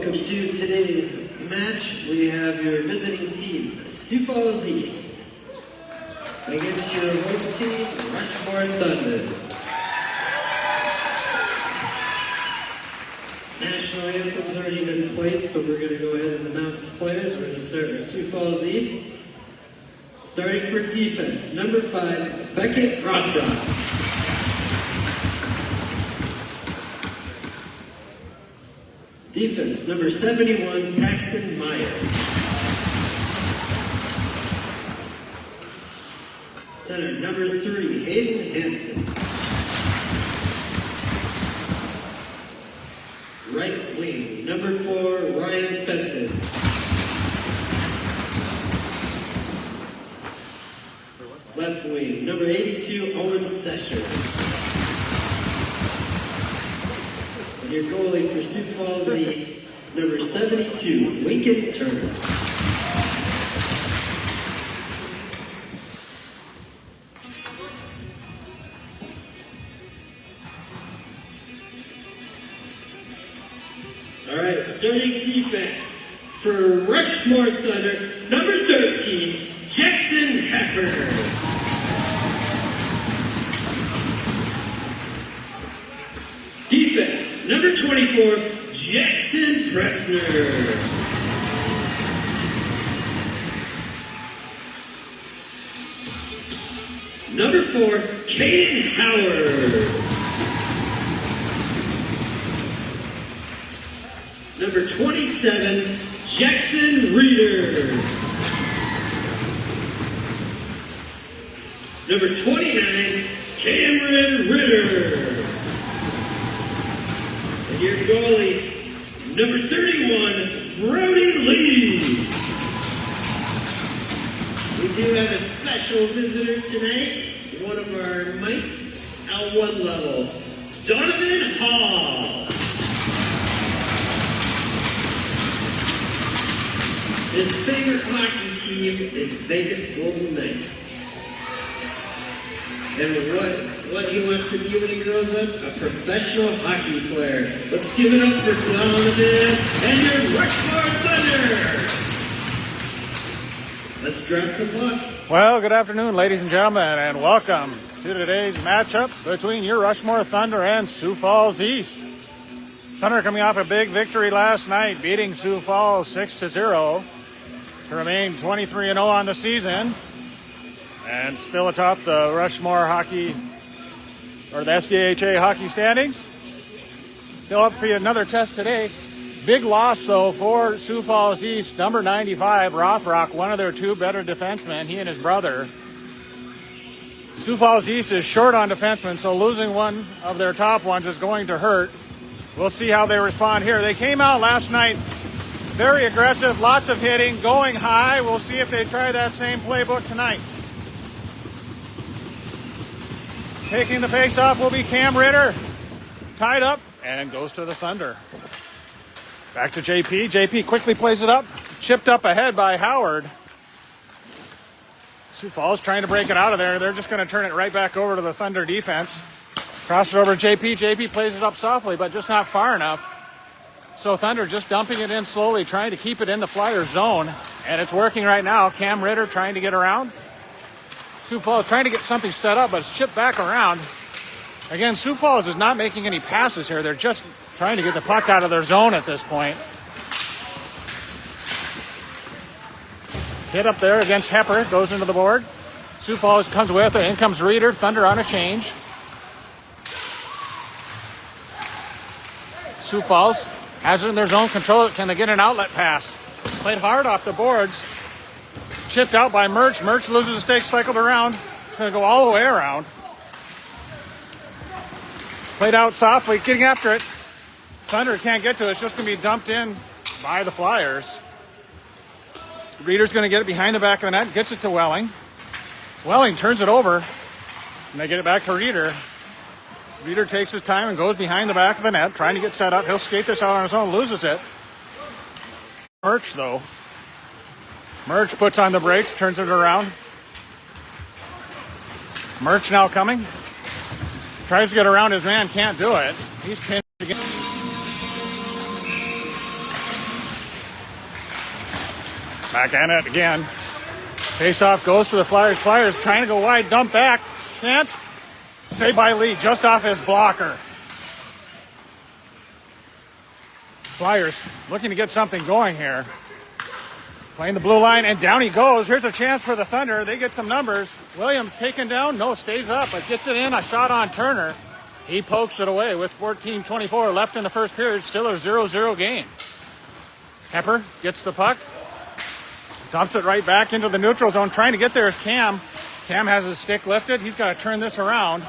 welcome to today's match. We have your visiting team, Sioux Falls East, against your home team, Rushmore Thunder. National anthem's already been played, so we're going to go ahead and announce players. We're going to start with Sioux Falls East. Starting for defense, number 5, Beckett Rothrock. Defense, number 71, Paxton Meyer. Center, number 3, Hayden Hansen. Right wing, number 4, Ryan Fenton. Left wing, number 82, Owen Sesher. And your goalie for Sioux Falls East, number 72, Lincoln Turner. All right, starting defense for Rushmore Thunder, number 13, Jackson Happer. Defense, number 24, Jackson Pressner. Number 4, Caden Howard. Number 27, Jackson Reeder. Number 29, Cameron Ritter. And your goalie, number 31, Brody Lee. We do have a special visitor tonight, one of our mites, L1 level, Donovan Hall. His favorite hockey team is Vegas Golden Knights. And what he wants to be when he grows up? A professional hockey player. Let's give it up for Donovan and your Rushmore Thunder. Let's drop the puck. Well, good afternoon, ladies and gentlemen, and welcome to today's matchup between your Rushmore Thunder and Sioux Falls East. Thunder coming off a big victory last night, beating Sioux Falls 6-0 to remain 23-0 on the season. And still atop the Rushmore hockey, or the SDHA hockey standings. Still up for another test today. Big loss, though, for Sioux Falls East. Number 95, Rothrock, one of their 2 better defensemen, he and his brother. Sioux Falls East is short on defensemen, so losing one of their top ones is going to hurt. We'll see how they respond here. They came out last night very aggressive, lots of hitting, going high. We'll see if they try that same playbook tonight. Taking the face-off will be Cam Ritter. Tied up and goes to the Thunder. Back to JP. JP quickly plays it up. Chipped up ahead by Howard. Sioux Falls trying to break it out of there. They're just going to turn it right back over to the Thunder defense. Cross it over to JP. JP plays it up softly, but just not far enough. So Thunder just dumping it in slowly, trying to keep it in the Flyers zone. And it's working right now. Cam Ritter trying to get around. Sioux Falls trying to get something set up, but it's chipped back around. Again, Sioux Falls is not making any passes here. They're just trying to get the puck out of their zone at this point. Hit up there against Hepper, goes into the board. Sioux Falls comes with it. In comes Reeder. Thunder on a change. Sioux Falls has it in their zone. Control it. Can they get an outlet pass? Played hard off the boards. Chipped out by Murch. Murch loses a stake, cycled around. It's going to go all the way around. Played out softly, getting after it. Thunder can't get to it. It's just going to be dumped in by the Flyers. Reeder's going to get it behind the back of the net. Gets it to Welling. Welling turns it over. And they get it back to Reeder. Reeder takes his time and goes behind the back of the net, trying to get set up. He'll skate this out on his own, loses it. Murch, though. Murch puts on the brakes, turns it around. Murch now coming. Tries to get around his man, can't do it. He's pinned again. Back at it again. Face-off goes to the Flyers. Flyers trying to go wide, dump back. Chance. Saved by Lee, just off his blocker. Flyers looking to get something going here. Playing the blue line, and down he goes. Here's a chance for the Thunder. They get some numbers. Williams taken down. No, stays up, but gets it in. A shot on Turner. He pokes it away with 14:24 left in the first period. Still a 0-0 game. Hepper gets the puck. Dumps it right back into the neutral zone. Trying to get there is Cam. Cam has his stick lifted. He's got to turn this around.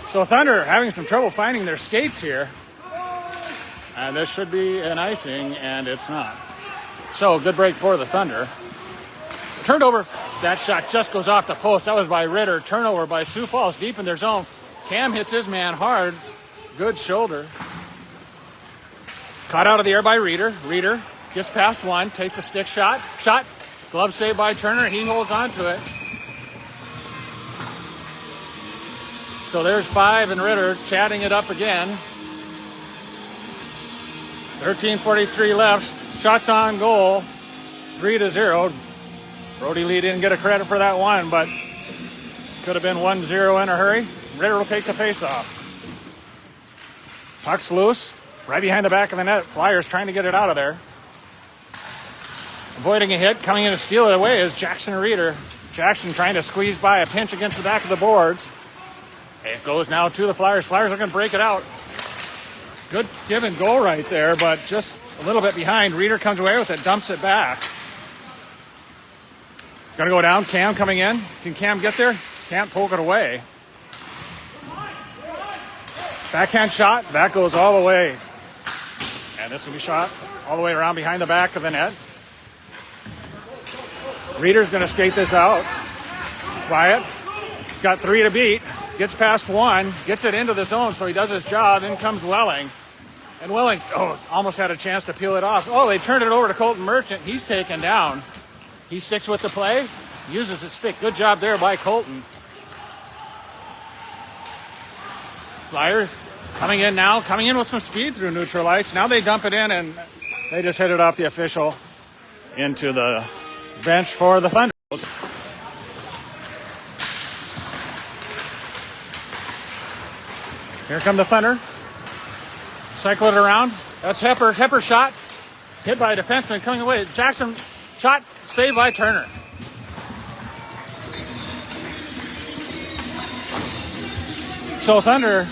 So Thunder having some trouble finding their skates here. And this should be an icing, and it's not. So good break for the Thunder. Turned over. That shot just goes off the post. That was by Ritter. Turnover by Sioux Falls deep in their zone. Cam hits his man hard. Good shoulder. Caught out of the air by Reeder. Reeder gets past one, takes a stick shot. Shot. Glove saved by Turner. He holds on to it. So there's 5 and Ritter chatting it up again. 13:43 left. Shots on goal. 3-0. Brody Lee didn't get a credit for that one, but could have been 1-0 in a hurry. Ritter will take the face-off. Puck's loose. Right behind the back of the net. Flyers trying to get it out of there. Avoiding a hit. Coming in to steal it away is Jackson Reeder. Jackson trying to squeeze by a pinch against the back of the boards. It goes now to the Flyers. Flyers are going to break it out. Good give and go right there, but just a little bit behind. Reeder comes away with it, dumps it back. Gonna go down. Cam coming in. Can Cam get there? Can't poke it away. Backhand shot. That goes all the way. And this will be shot all the way around behind the back of the net. Reeder's gonna skate this out. Wyatt. He's got 3 to beat. Gets past 1. Gets it into the zone, so he does his job. In comes Welling. And Welling, almost had a chance to peel it off. Oh, they turned it over to Colton Merchant. He's taken down. He sticks with the play, uses his stick. Good job there by Colton. Flyer coming in now, coming in with some speed through neutral ice. Now they dump it in, and they just hit it off the official into the bench for the Thunder. Here come the Thunder. Cycle it around. That's Hepper. Hepper shot. Hit by a defenseman coming away. Jackson shot. Saved by Turner. So Thunder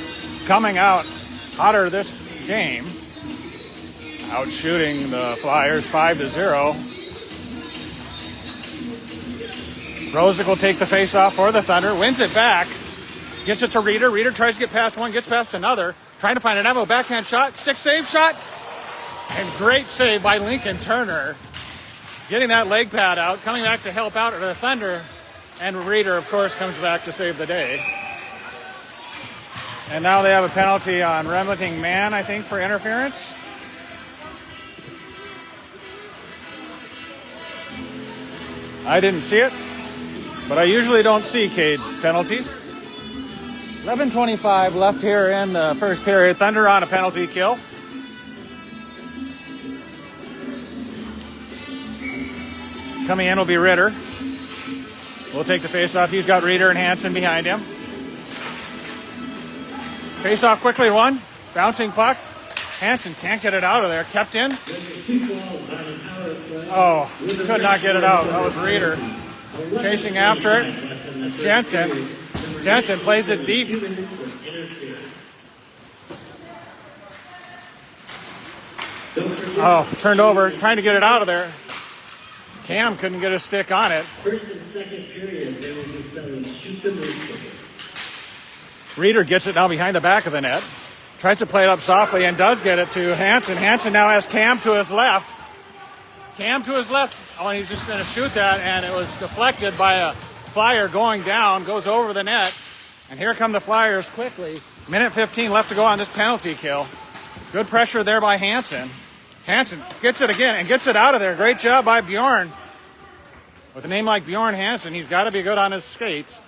coming out hotter this game. Out shooting the Flyers 5-0. Rosick will take the face-off for the Thunder. Wins it back. Gets it to Reeder. Reeder tries to get past one. Gets past another. Trying to find an ammo. Backhand shot. Stick save shot. And great save by Lincoln Turner. Getting that leg pad out. Coming back to help out the Thunder. And Reeder, of course, comes back to save the day. And now they have a penalty on Remington Man, I think, for interference. I didn't see it, but I usually don't see Cade's penalties. 11:25 left here in the first period. Thunder on a penalty kill. Coming in will be Ritter. We'll take the face-off. He's got Reeder and Hansen behind him. Face-off quickly, one. Bouncing puck. Hansen can't get it out of there. Kept in. Oh, could not get it out. That was Reeder. Chasing after it. Jensen. Jensen plays it deep. Oh, turned over. Trying to get it out of there. Cam couldn't get a stick on it. First and second period, they will be selling shoot the moose tickets. Reeder gets it now behind the back of the net. Tries to play it up softly and does get it to Hansen. Hansen now has Cam to his left. Cam to his left. Oh, and he's just going to shoot that, and it was deflected by a Flyer going down, goes over the net. And here come the Flyers quickly. Minute 15 left to go on this penalty kill. Good pressure there by Hansen. Hansen gets it again and gets it out of there. Great job by Bjorn. With a name like Bjorn Hansen, he's got to be good on his skates.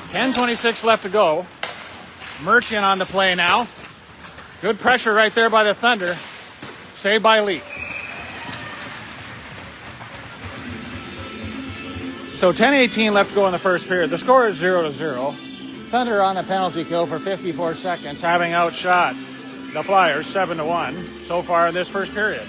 10:26 left to go. Merchant on the play now. Good pressure right there by the Thunder. Saved by Lee. So 10:18 left to go in the first period. The score is 0-0. Thunder on a penalty kill for 54 seconds, having outshot the Flyers 7-1 so far in this first period.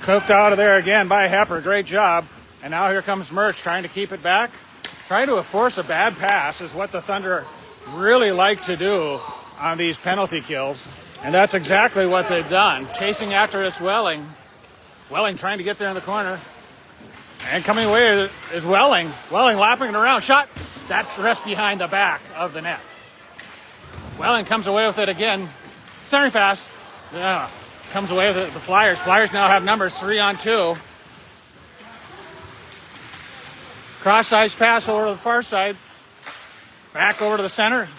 Cooked out of there again by Hepper. Great job. And now here comes Murch trying to keep it back. Trying to force a bad pass is what the Thunder really like to do on these penalty kills. And that's exactly what they've done. Chasing after it's Welling. Welling trying to get there in the corner. And coming away is Welling. Welling lapping it around. Shot. That's rest behind the back of the net. Welling comes away with it again. Centering pass. Yeah. Comes away with it. The Flyers. Flyers now have numbers 3-on-2. Cross-ice pass over to the far side. Back over to the center.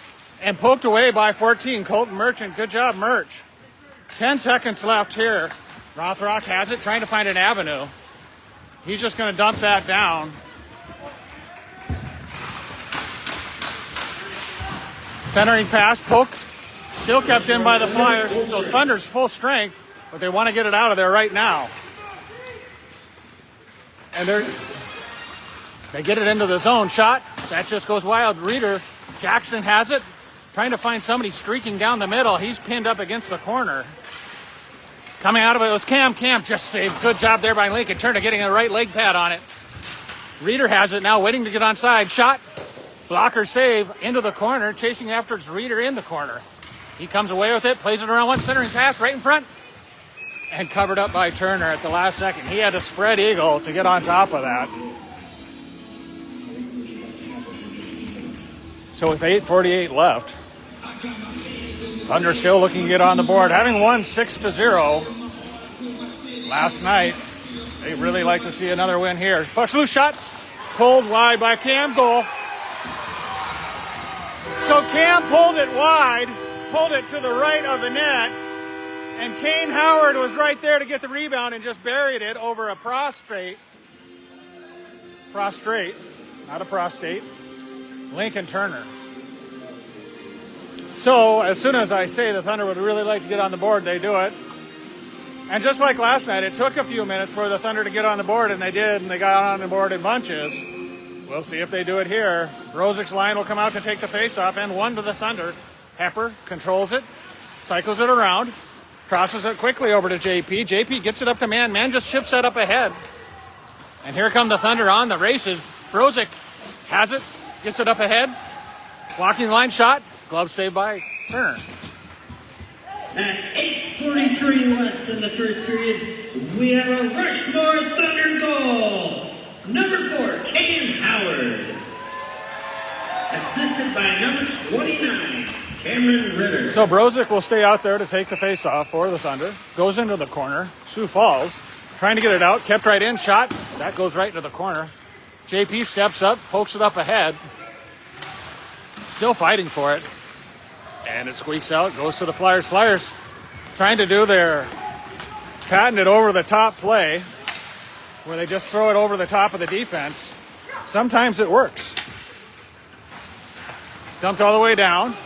And poked away by 14. Colton Merchant. Good job, Merch. 10 seconds left here. Rothrock has it. Trying to find an avenue. He's just going to dump that down. Centering pass. Poke. Still kept in by the Flyers. So Thunder's full strength, but they want to get it out of there right now. And they get it into the zone. Shot. That just goes wild. Reeder. Jackson has it. Trying to find somebody streaking down the middle. He's pinned up against the corner. Coming out of it was Cam. Cam just saved. Good job there by Lincoln. Turner getting a right leg pad on it. Reeder has it now, waiting to get onside. Shot. Blocker save into the corner. Chasing after it's Reeder in the corner. He comes away with it. Plays it around one. Centering pass right in front. And covered up by Turner at the last second. He had to spread eagle to get on top of that. So with 8:48 left, Thunder still looking to get on the board. Having won 6-0 last night, they really like to see another win here. Puck's loose, shot. Pulled wide by Cam. Goal. So Cam pulled it wide, pulled it to the right of the net, and Kane Howard was right there to get the rebound and just buried it over a prostrate, not a prostate, Lincoln Turner. So as soon as I say the Thunder would really like to get on the board, they do it. And just like last night, it took a few minutes for the Thunder to get on the board, and they did, and they got on the board in bunches. We'll see if they do it here. Brozic's line will come out to take the face-off, and one to the Thunder. Hepper controls it, cycles it around, crosses it quickly over to JP. JP gets it up to Man. Man just shifts that up ahead. And here come the Thunder on the races. Brozic has it, gets it up ahead. Blocking line shot. Glove saved by Turner. At 8:43 left in the first period, we have a Rushmore Thunder goal. Number 4, Kane Howard. Assisted by number 29, Cameron Ritter. So Brozic will stay out there to take the face-off for the Thunder. Goes into the corner. Sioux Falls trying to get it out. Kept right in. Shot. That goes right into the corner. JP steps up, pokes it up ahead. Still fighting for it. And it squeaks out, goes to the Flyers. Flyers trying to do their patented over-the-top play where they just throw it over the top of the defense. Sometimes it works. Dumped all the way down.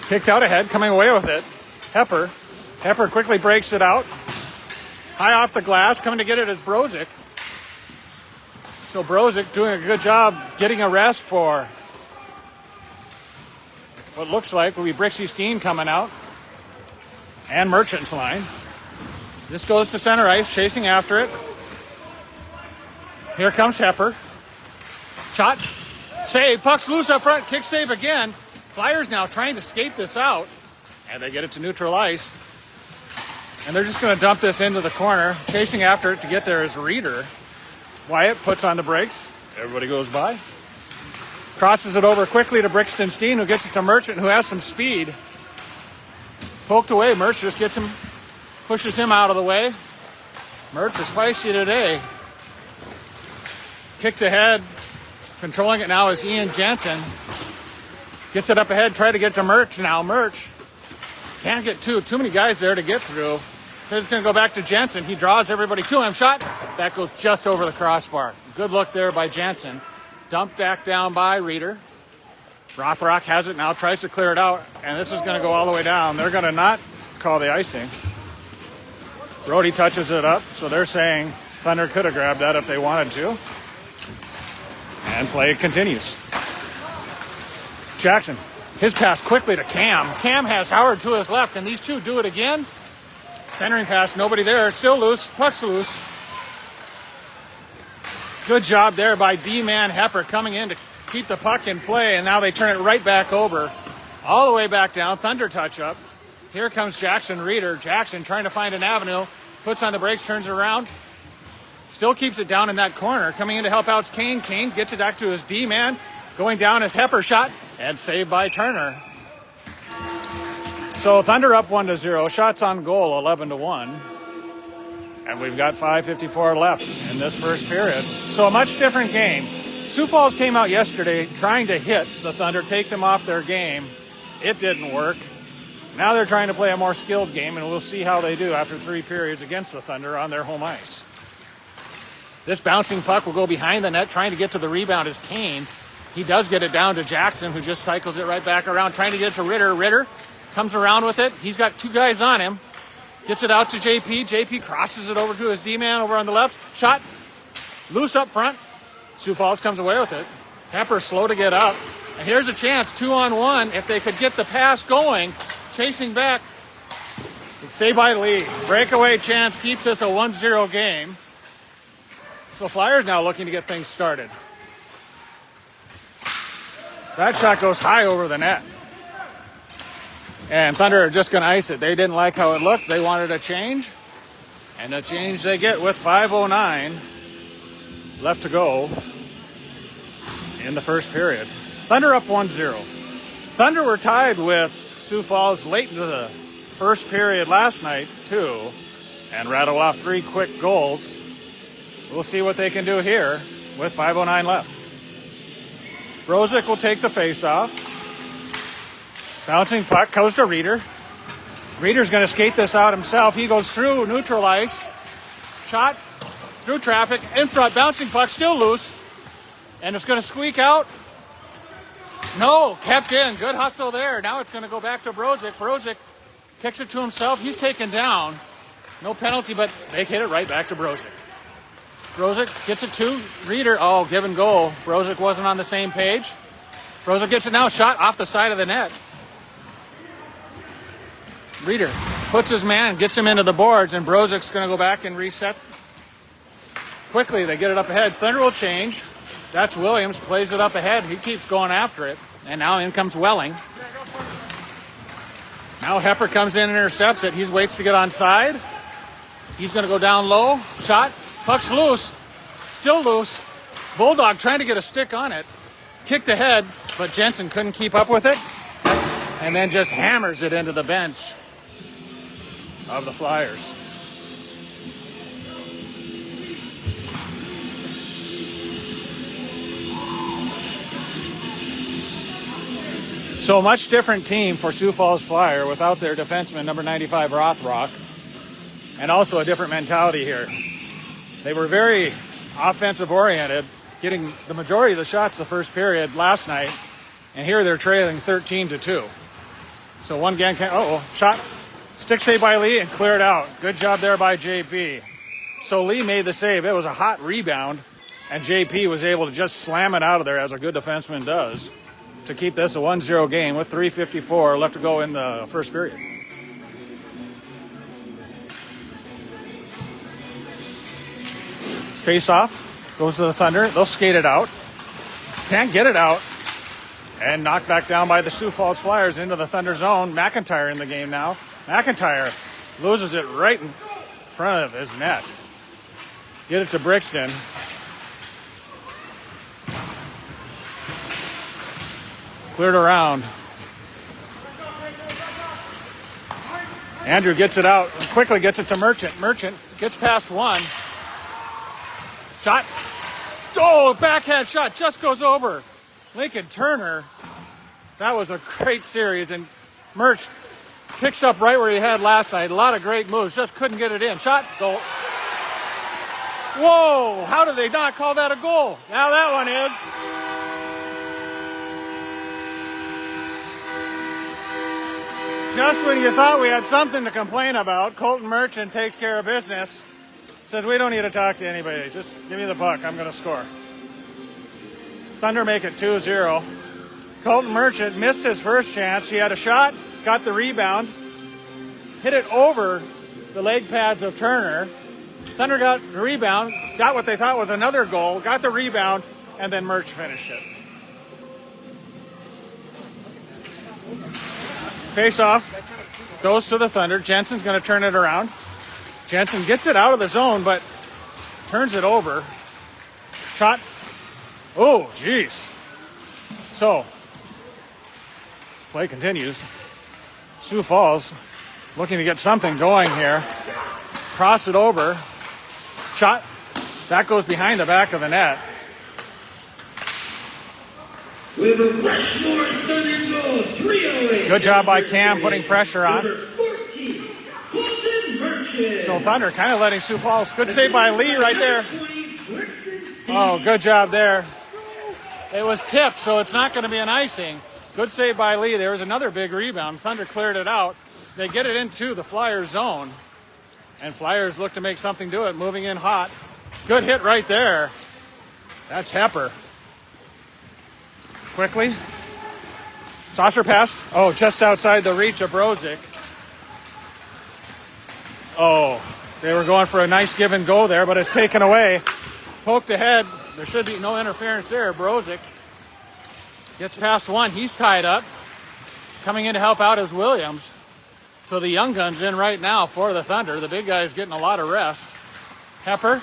Kicked out ahead, coming away with it. Hepper. Hepper quickly breaks it out. High off the glass, coming to get it is Brozic. So Brozic doing a good job getting a rest for what looks like will be Brixie Steen coming out. And Merchant's line. This goes to center ice, chasing after it. Here comes Hepper. Shot. Save. Puck's loose up front. Kick save again. Flyers now trying to skate this out. And they get it to neutral ice. And they're just going to dump this into the corner. Chasing after it to get there is Reeder. Wyatt puts on the brakes. Everybody goes by. Crosses it over quickly to Brixton Steen, who gets it to Merchant, who has some speed. Poked away. Merch just gets him, pushes him out of the way. Merch is feisty today. Kicked ahead. Controlling it now is Ian Jensen. Gets it up ahead, try to get to Merch now. Merch can't get too many guys there to get through. So it's going to go back to Jensen. He draws everybody to him. Shot. That goes just over the crossbar. Good look there by Jensen. Dumped back down by Reeder. Rothrock has it now, tries to clear it out, and this is going to go all the way down. They're going to not call the icing. Brody touches it up, so they're saying Thunder could have grabbed that if they wanted to. And play continues. Jackson, his pass quickly to Cam. Cam has Howard to his left, and these two do it again. Centering pass, nobody there. It's still loose. Puck's loose. Good job there by D-Man Hepper coming in to keep the puck in play, and now they turn it right back over. All the way back down. Thunder touch up. Here comes Jackson Reeder. Jackson trying to find an avenue. Puts on the brakes, turns around. Still keeps it down in that corner. Coming in to help out is Kane. Kane gets it back to his D-man. Going down is Hepper shot. And saved by Turner. So Thunder up 1-0. Shots on goal 11-1. And we've got 5:54 left in this first period. So a much different game. Sioux Falls came out yesterday trying to hit the Thunder, take them off their game. It didn't work. Now they're trying to play a more skilled game, and we'll see how they do after 3 periods against the Thunder on their home ice. This bouncing puck will go behind the net. Trying to get to the rebound is Kane. He does get it down to Jackson, who just cycles it right back around, trying to get it to Ritter. Ritter comes around with it. He's got 2 guys on him. Gets it out to JP. JP crosses it over to his D-man over on the left. Shot. Loose up front. Sioux Falls comes away with it. Hepper slow to get up. And here's a chance, 2-on-1. If they could get the pass going, chasing back. It's saved by Lee. Breakaway chance keeps us a 1-0 game. So Flyers now looking to get things started. That shot goes high over the net. And Thunder are just going to ice it. They didn't like how it looked. They wanted a change. And a change they get with 5:09 left to go in the first period. Thunder up 1-0. Thunder were tied with Sioux Falls late into the first period last night, too, and rattled off 3 quick goals. We'll see what they can do here with 5:09 left. Brozic will take the face-off. Bouncing puck goes to Reeder. Reeder's going to skate this out himself. He goes through neutral ice. Shot through traffic. In front. Bouncing puck still loose. And it's going to squeak out. No. Kept in. Good hustle there. Now it's going to go back to Brozic. Brozic kicks it to himself. He's taken down. No penalty, but they hit it right back to Brozic. Brozic gets it to Reeder. Oh, give and goal. Brozic wasn't on the same page. Brozic gets it now. Shot off the side of the net. Reeder puts his man, gets him into the boards, and Brozic's going to go back and reset. Quickly, they get it up ahead. Thunder will change. That's Williams, plays it up ahead. He keeps going after it. And now in comes Welling. Now Hepper comes in and intercepts it. He waits to get onside. He's going to go down low. Shot. Puck's loose. Still loose. Bulldog trying to get a stick on it. Kicked ahead, but Jensen couldn't keep up with it. And then just hammers it into the bench of the Flyers. So a much different team for Sioux Falls Flyer without their defenseman, number 95, Rothrock, and also a different mentality here. They were very offensive-oriented, getting the majority of the shots the first period last night, and here they're trailing 13-2. So one gang can, shot. Stick save by Lee and cleared out. Good job there by JP. So Lee made the save. It was a hot rebound, and JP was able to just slam it out of there, as a good defenseman does, to keep this a 1-0 game with 3:54 left to go in the first period. Face off, goes to the Thunder. They'll skate it out. Can't get it out. And knocked back down by the Sioux Falls Flyers into the Thunder zone. McIntyre in the game now. McIntyre loses it right in front of his net. Get it to Brixton. Cleared around. Andrew gets it out and quickly gets it to Merchant. Merchant gets past one. Shot. Oh, backhand shot just goes over. Lincoln Turner. That was a great series, and Merch picks up right where he had last night. A lot of great moves, just couldn't get it in. Shot, goal. Whoa, how did they not call that a goal? Now that one is. Just when you thought we had something to complain about, Colton Merchant takes care of business. Says we don't need to talk to anybody. Just give me the puck. I'm going to score. Thunder make it 2-0. Colton Merchant missed his first chance. He had a shot, got the rebound, hit it over the leg pads of Turner. Thunder got the rebound, got what they thought was another goal, got the rebound, and then Merch finished it. Face-off goes to the Thunder. Jensen's going to turn it around. Jensen gets it out of the zone, but turns it over. Shot. Oh, geez. So, play continues. Sioux Falls looking to get something going here. Cross it over. Shot. That goes behind the back of the net. We have a Rushmore Thunder goal, 308. Good job by Cam putting pressure on. Number 14, Colton Merchant. So Thunder kind of letting Sioux Falls. Good save by Lee right there. Oh, good job there. It was tipped, so it's not going to be an icing. Good save by Lee. There was another big rebound. Thunder cleared it out. They get it into the Flyers zone. And Flyers look to make something do it, moving in hot. Good hit right there. That's Hepper. Quickly. Saucer pass. Oh, just outside the reach of Brozic. Oh, they were going for a nice give and go there, but it's taken away. Poked ahead. There should be no interference there. Brozic gets past one. He's tied up. Coming in to help out is Williams. So the young gun's in right now for the Thunder. The big guy's getting a lot of rest. Hepper,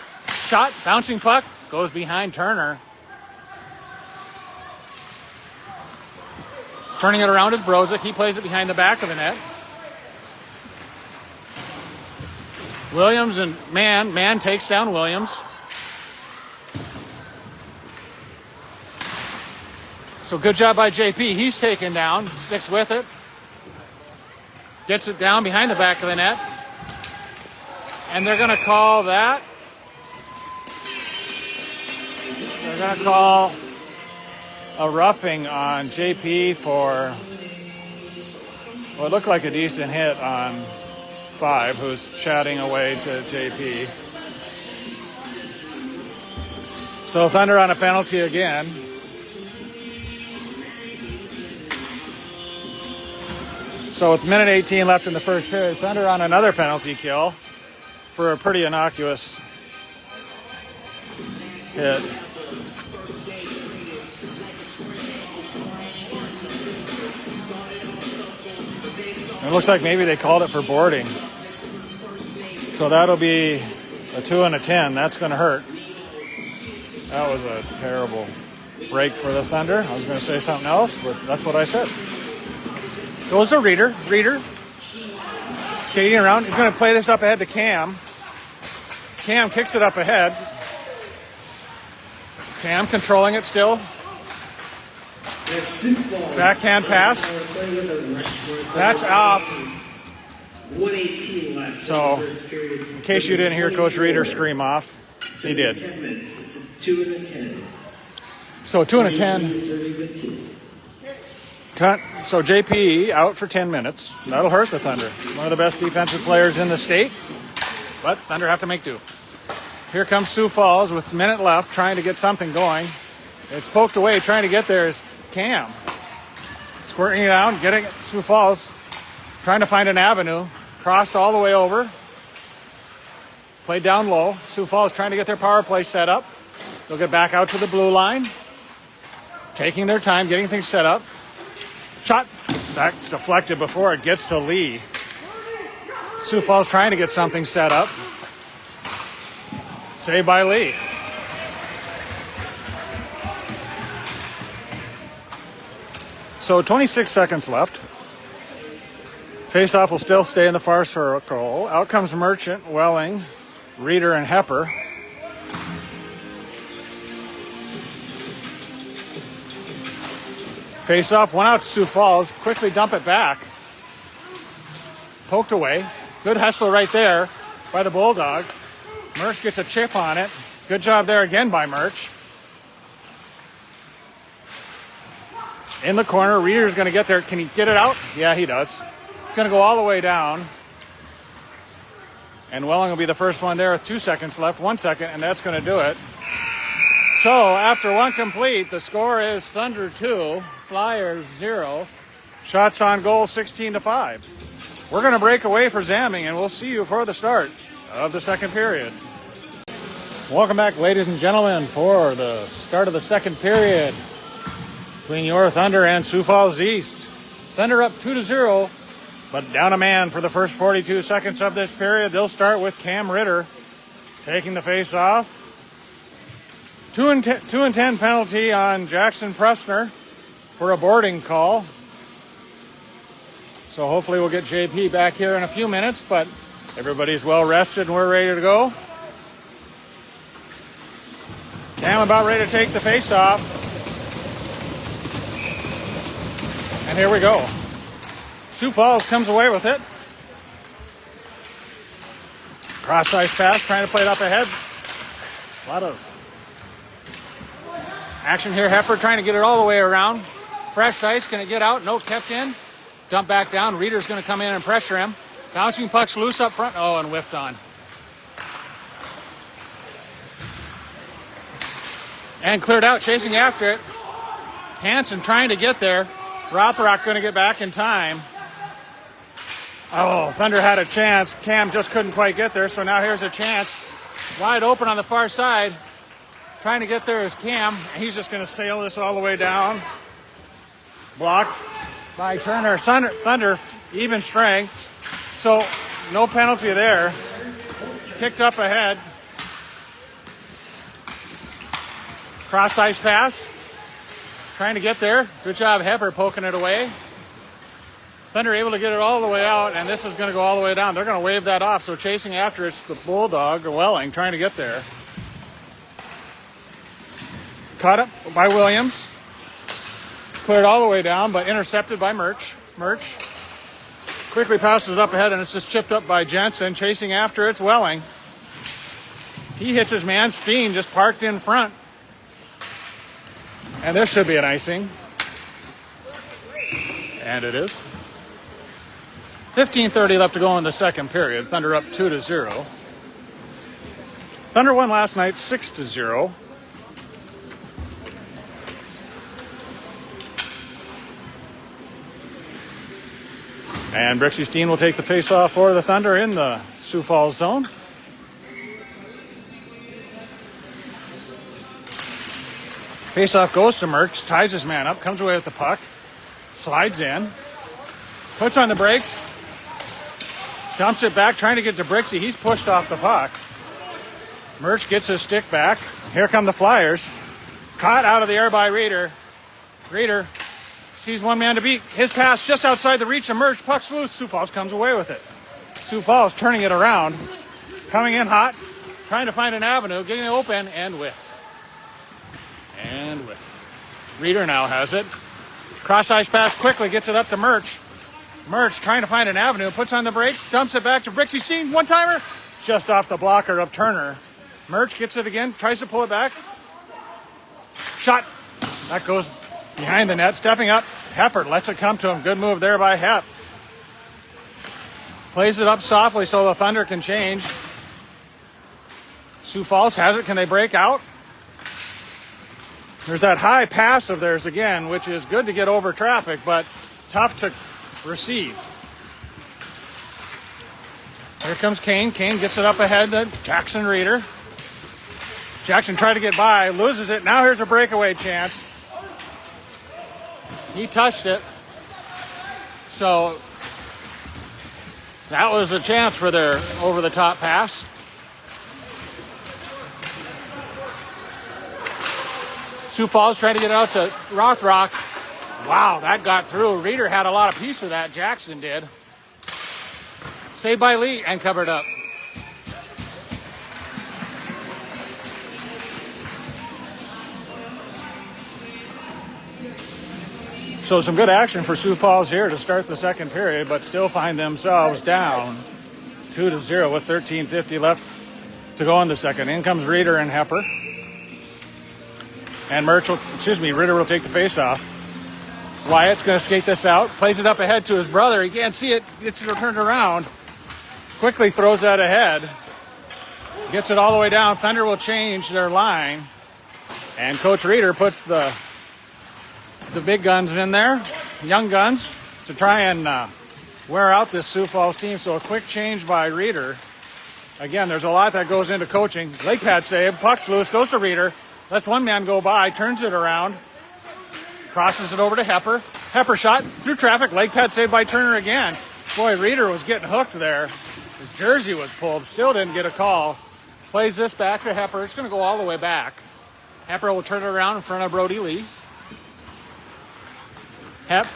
shot, bouncing puck, goes behind Turner. Turning it around is Brozic. He plays it behind the back of the net. Williams and Man takes down Williams. So good job by JP. He's taken down, sticks with it. Gets it down behind the back of the net. And they're going to call that. They're going to call a roughing on JP for what looked like a decent hit on 5, who's chatting away to JP. So Thunder on a penalty again. So with minute 18 left in the first period, Thunder on another penalty kill for a pretty innocuous hit. It looks like maybe they called it for boarding. So that'll be a 2 and a 10. That's going to hurt. That was a terrible break for the Thunder. I was going to say something else, but that's what I said. Goes to Reeder. Reeder skating around. He's going to play this up ahead to Cam. Cam kicks it up ahead. Cam controlling it still. Backhand pass. That's off. 118 left. So, in case you didn't hear Coach Reeder scream off, he did. 10 minutes. It's a 2 and a 10. So 2 and a 10. So JP out for 10 minutes. That'll hurt the Thunder. One of the best defensive players in the state. But Thunder have to make do. Here comes Sioux Falls with a minute left, trying to get something going. It's poked away. Trying to get there is Cam. Squirting it out, getting it. Sioux Falls trying to find an avenue. Cross all the way over. Played down low. Sioux Falls trying to get their power play set up. They'll get back out to the blue line. Taking their time, getting things set up. Shot. That's deflected before it gets to Lee. Sioux Falls trying to get something set up. Saved by Lee. So 26 seconds left. Faceoff will still stay in the far circle. Out comes Merchant, Welling, Reeder, and Hepper. Faceoff, one out to Sioux Falls. Quickly dump it back. Poked away. Good hustle right there by the Bulldog. Merch gets a chip on it. Good job there again by Merch. In the corner, Reeder's going to get there. Can he get it out? Yeah, he does. It's going to go all the way down. And Welling will be the first one there with 2 seconds left, 1 second, and that's going to do it. So after one complete, the score is Thunder 2, Flyers 0. Shots on goal 16-5. We're going to break away for Zamming, and we'll see you for the start of the second period. Welcome back, ladies and gentlemen, for the start of the second period between your Thunder and Sioux Falls East. Thunder up 2-0. But down a man for the first 42 seconds of this period. They'll start with Cam Ritter taking the face off. 2 and 10 penalty on Jackson Pressner for a boarding call. So hopefully we'll get JP back here in a few minutes, but everybody's well rested and we're ready to go. Cam about ready to take the face off. And here we go. Sioux Falls comes away with it. Cross ice pass, trying to play it up ahead. A lot of action here. Hepper trying to get it all the way around. Fresh ice, can it get out? No, kept in. Dump back down. Reeder's going to come in and pressure him. Bouncing pucks loose up front. Oh, and whiffed on. And cleared out, chasing after it. Hansen trying to get there. Rothrock going to get back in time. Oh, Thunder had a chance. Cam just couldn't quite get there, so now here's a chance. Wide open on the far side. Trying to get there is Cam. He's just going to sail this all the way down. Blocked by Turner. Thunder, even strengths. So, no penalty there. Kicked up ahead. Cross ice pass. Trying to get there. Good job, Hepper, poking it away. Thunder able to get it all the way out, and this is going to go all the way down. They're going to wave that off, so chasing after it's the Bulldog, or Welling, trying to get there. Caught up by Williams. Cleared all the way down, but intercepted by Murch. Murch quickly passes it up ahead, and it's just chipped up by Jensen. Chasing after it's Welling. He hits his man. Steen just parked in front. And this should be an icing. And it is. 15:30 left to go in the second period. Thunder up 2-0. Thunder won last night 6-0. And Brixie Steen will take the face-off for the Thunder in the Sioux Falls zone. Face-off goes to Merckx, ties his man up, comes away with the puck, slides in, puts on the brakes, dumps it back, trying to get to Brixie. He's pushed off the puck. Merckx gets his stick back. Here come the Flyers. Caught out of the air by Reeder. Reeder sees one man to beat. His pass just outside the reach of Merckx. Puck's loose. Sioux Falls comes away with it. Sioux Falls turning it around. Coming in hot. Trying to find an avenue. Getting it open and whiff. And whiff. Reeder now has it. Cross ice pass quickly. Gets it up to Merckx. Merckx trying to find an avenue. Puts on the brakes. Dumps it back to Brixie Steen. One-timer. Just off the blocker of Turner. Merckx gets it again. Tries to pull it back. Shot. That goes behind the net. Stepping up. Hepper lets it come to him. Good move there by Hep. Plays it up softly so the Thunder can change. Sioux Falls has it. Can they break out? There's that high pass of theirs again, which is good to get over traffic, but tough to receive. Here comes Kane. Kane gets it up ahead to Jackson Reeder. Jackson tried to get by, loses it. Now here's a breakaway chance. He touched it. So that was a chance for their over-the-top pass. Sioux Falls trying to get it out to Rothrock. Wow, that got through. Reeder had a lot of piece of that. Jackson did. Saved by Lee and covered up. So some good action for Sioux Falls here to start the second period, but still find themselves down 2-0 with 13:50 left to go in the second. In comes Reeder and Hepper. And Reeder will take the face-off. Wyatt's going to skate this out, plays it up ahead to his brother. He can't see it, gets it turned around. Quickly throws that ahead. Gets it all the way down. Thunder will change their line. And Coach Reeder puts the big guns in there, young guns, to try and wear out this Sioux Falls team. So a quick change by Reeder. Again, there's a lot that goes into coaching. Leg pad save, puck's loose, goes to Reeder. Lets one man go by, turns it around, crosses it over to Hepper. Hepper shot through traffic, leg pad saved by Turner again. Boy, Reeder was getting hooked there. His jersey was pulled, still didn't get a call. Plays this back to Hepper. It's going to go all the way back. Hepper will turn it around in front of Brody Lee. Hep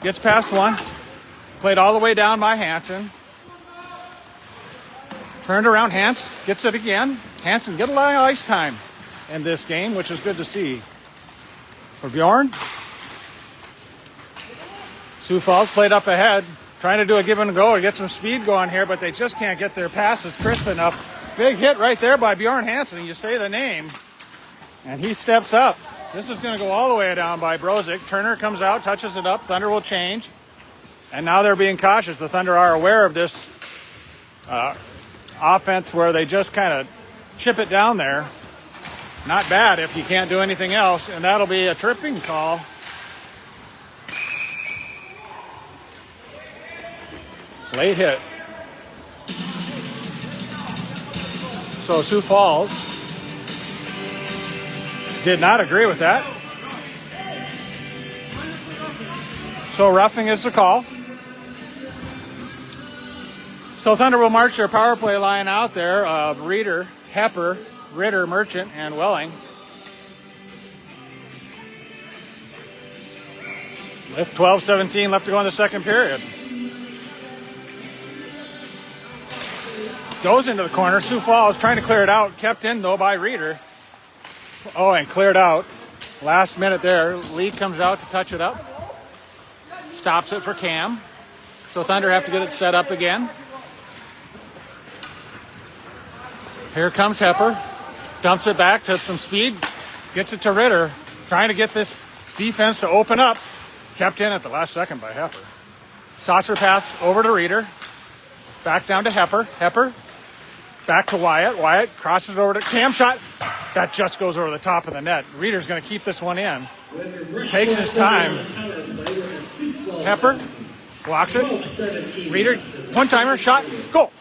gets past one. Played all the way down by Hansen. Turned around, Hans gets it again. Hansen get a lot of ice time in this game, which is good to see. For Bjorn. Sioux Falls played up ahead, trying to do a give and go to get some speed going here, but they just can't get their passes crisp enough. Big hit right there by Bjorn Hansen. You say the name, and he steps up. This is going to go all the way down by Brozik. Turner comes out, touches it up. Thunder will change. And now they're being cautious. The Thunder are aware of this offense where they just kind of chip it down there. Not bad if you can't do anything else. And that'll be a tripping call. Late hit. So Sioux Falls did not agree with that. So roughing is the call. So Thunder will march their power play line out there of Reeder, Hepper, Ritter, Merchant, and Welling. With 12:17 left to go in the second period. Goes into the corner. Sioux Falls trying to clear it out. Kept in, though, by Reeder. Oh, and cleared out. Last minute there. Lee comes out to touch it up. Stops it for Cam. So Thunder have to get it set up again. Here comes Hepper. Dumps it back to some speed. Gets it to Ritter. Trying to get this defense to open up. Kept in at the last second by Hepper. Saucer pass over to Reeder. Back down to Hepper. Hepper. Back to Wyatt. Wyatt crosses it over to Cam shot. That just goes over the top of the net. Reeder's going to keep this one in. Takes his time. Hepper blocks it. Reeder, one-timer, shot, goal.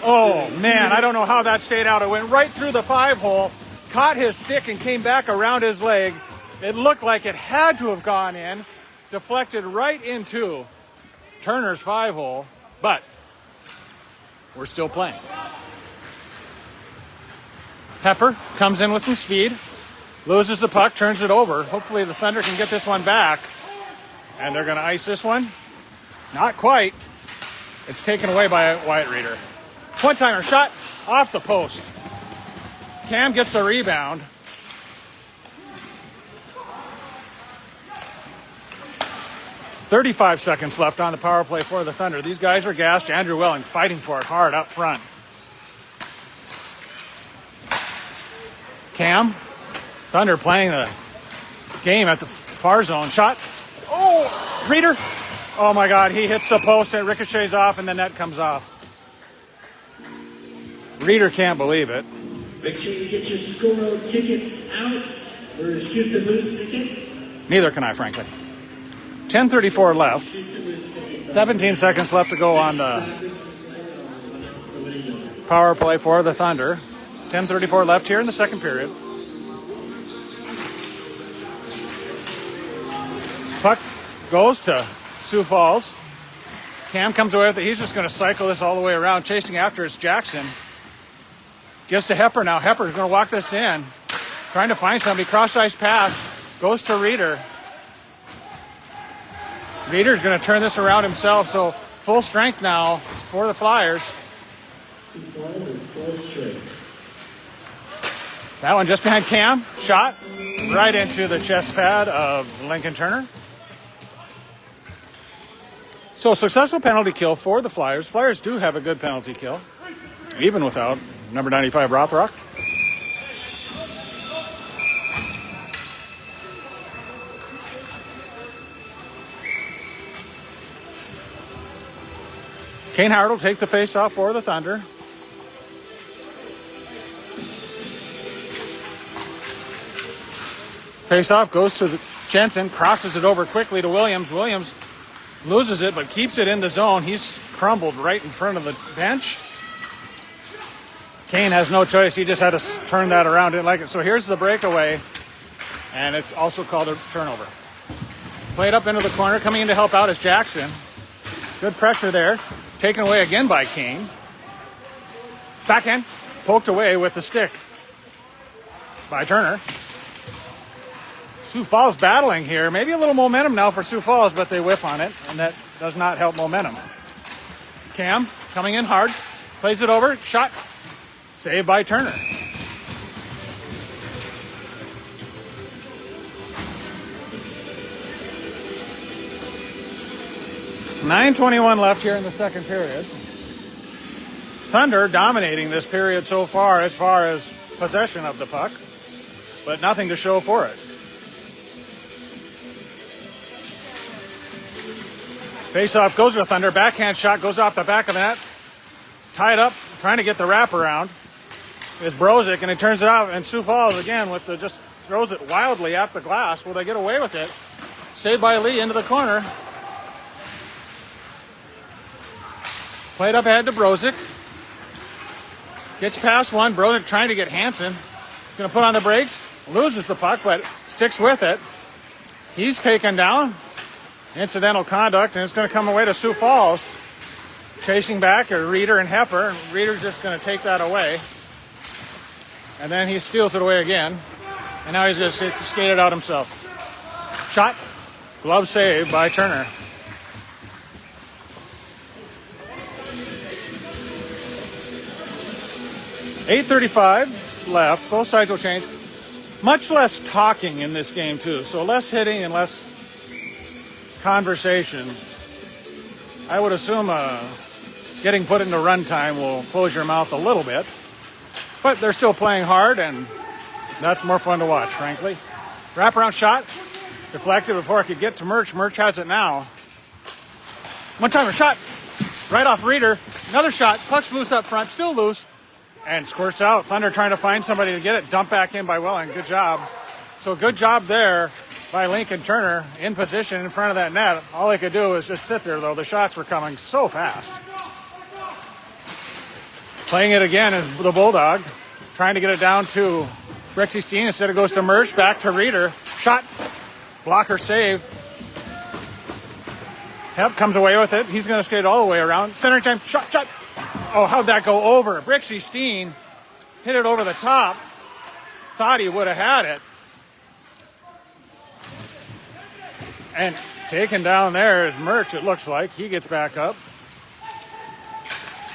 Oh, man, I don't know how that stayed out. It went right through the 5-hole, caught his stick and came back around his leg. It looked like it had to have gone in, deflected right into Turner's 5-hole, but we're still playing. Hepper comes in with some speed, loses the puck, turns it over. Hopefully the Thunder can get this one back. And they're going to ice this one. Not quite. It's taken away by Wyatt Reeder. One-timer shot off the post. Cam gets the rebound. .35 seconds left on the power play for the Thunder. These guys are gassed. Andrew Welling fighting for it hard up front. Cam. Thunder playing the game at the far zone. Shot. Oh, Reeder. Oh, my God. He hits the post and ricochets off, and the net comes off. Reeder can't believe it. Make sure you get your Score tickets out or Shoot the Moose tickets. Neither can I, frankly. 10:34 left. 17 seconds left to go on the power play for the Thunder. 10:34 left here in the second period. Puck goes to Sioux Falls. Cam comes away with it. He's just going to cycle this all the way around. Chasing after is Jackson. Gets to Hepper now. Hepper's going to walk this in. Trying to find somebody. Cross-ice pass. Goes to Reeder. Reeder's going to turn this around himself. So full strength now for the Flyers. Sioux Falls is full strength. That one just behind Cam. Shot right into the chest pad of Lincoln Turner. So successful penalty kill for the Flyers. Flyers do have a good penalty kill, even without number 95 Rothrock. Kane Howard will take the face-off for the Thunder. Face-off goes to Jensen, crosses it over quickly to Williams. Williams loses it, but keeps it in the zone. He's crumbled right in front of the bench. Kane has no choice. He just had to turn that around. Didn't like it. So here's the breakaway, and it's also called a turnover. Played up into the corner. Coming in to help out is Jackson. Good pressure there. Taken away again by Kane. Backhand. Poked away with the stick by Turner. Sioux Falls battling here. Maybe a little momentum now for Sioux Falls, but they whiff on it, and that does not help momentum. Cam coming in hard. Plays it over. Shot. Saved by Turner. .9:21 left here in the second period. Thunder dominating this period so far as possession of the puck, but nothing to show for it. Face-off goes to the Thunder. Backhand shot goes off the back of the net. Tied up, trying to get the wraparound is Brozic, and he turns it out. And Sioux Falls again with the just throws it wildly off the glass. Will they get away with it? Saved by Lee into the corner. Played up ahead to Brozic. Gets past one. Brozic trying to get Hansen. He's going to put on the brakes. Loses the puck, but sticks with it. He's taken down. Incidental conduct, and it's going to come away to Sioux Falls. Chasing back are Reeder and Hepper. And Reeder's just going to take that away. And then he steals it away again. And now he's going to skate it out himself. Shot. Glove save by Turner. .8:35 left. Both sides will change. Much less talking in this game, too. So less hitting and less conversations. I would assume getting put into runtime will close your mouth a little bit. But they're still playing hard, and that's more fun to watch, frankly. Wraparound shot. Deflected before it could get to Murch. Murch has it now. One-timer shot. Right off Reeder. Another shot. Puck's loose up front. Still loose. And squirts out. Thunder trying to find somebody to get it. Dumped back in by Welling. Good job. So good job there by Lincoln Turner in position in front of that net. All they could do was just sit there, though. The shots were coming so fast. Playing it again is the Bulldog. Trying to get it down to Brixie Steen. Instead it goes to Murch. Back to Reeder. Shot. Blocker save. Hep comes away with it. He's going to skate all the way around. Center time. Shot. Shot. Oh, how'd that go over? Brixie Steen hit it over the top. Thought he would have had it. And taken down there is Murch, it looks like. He gets back up.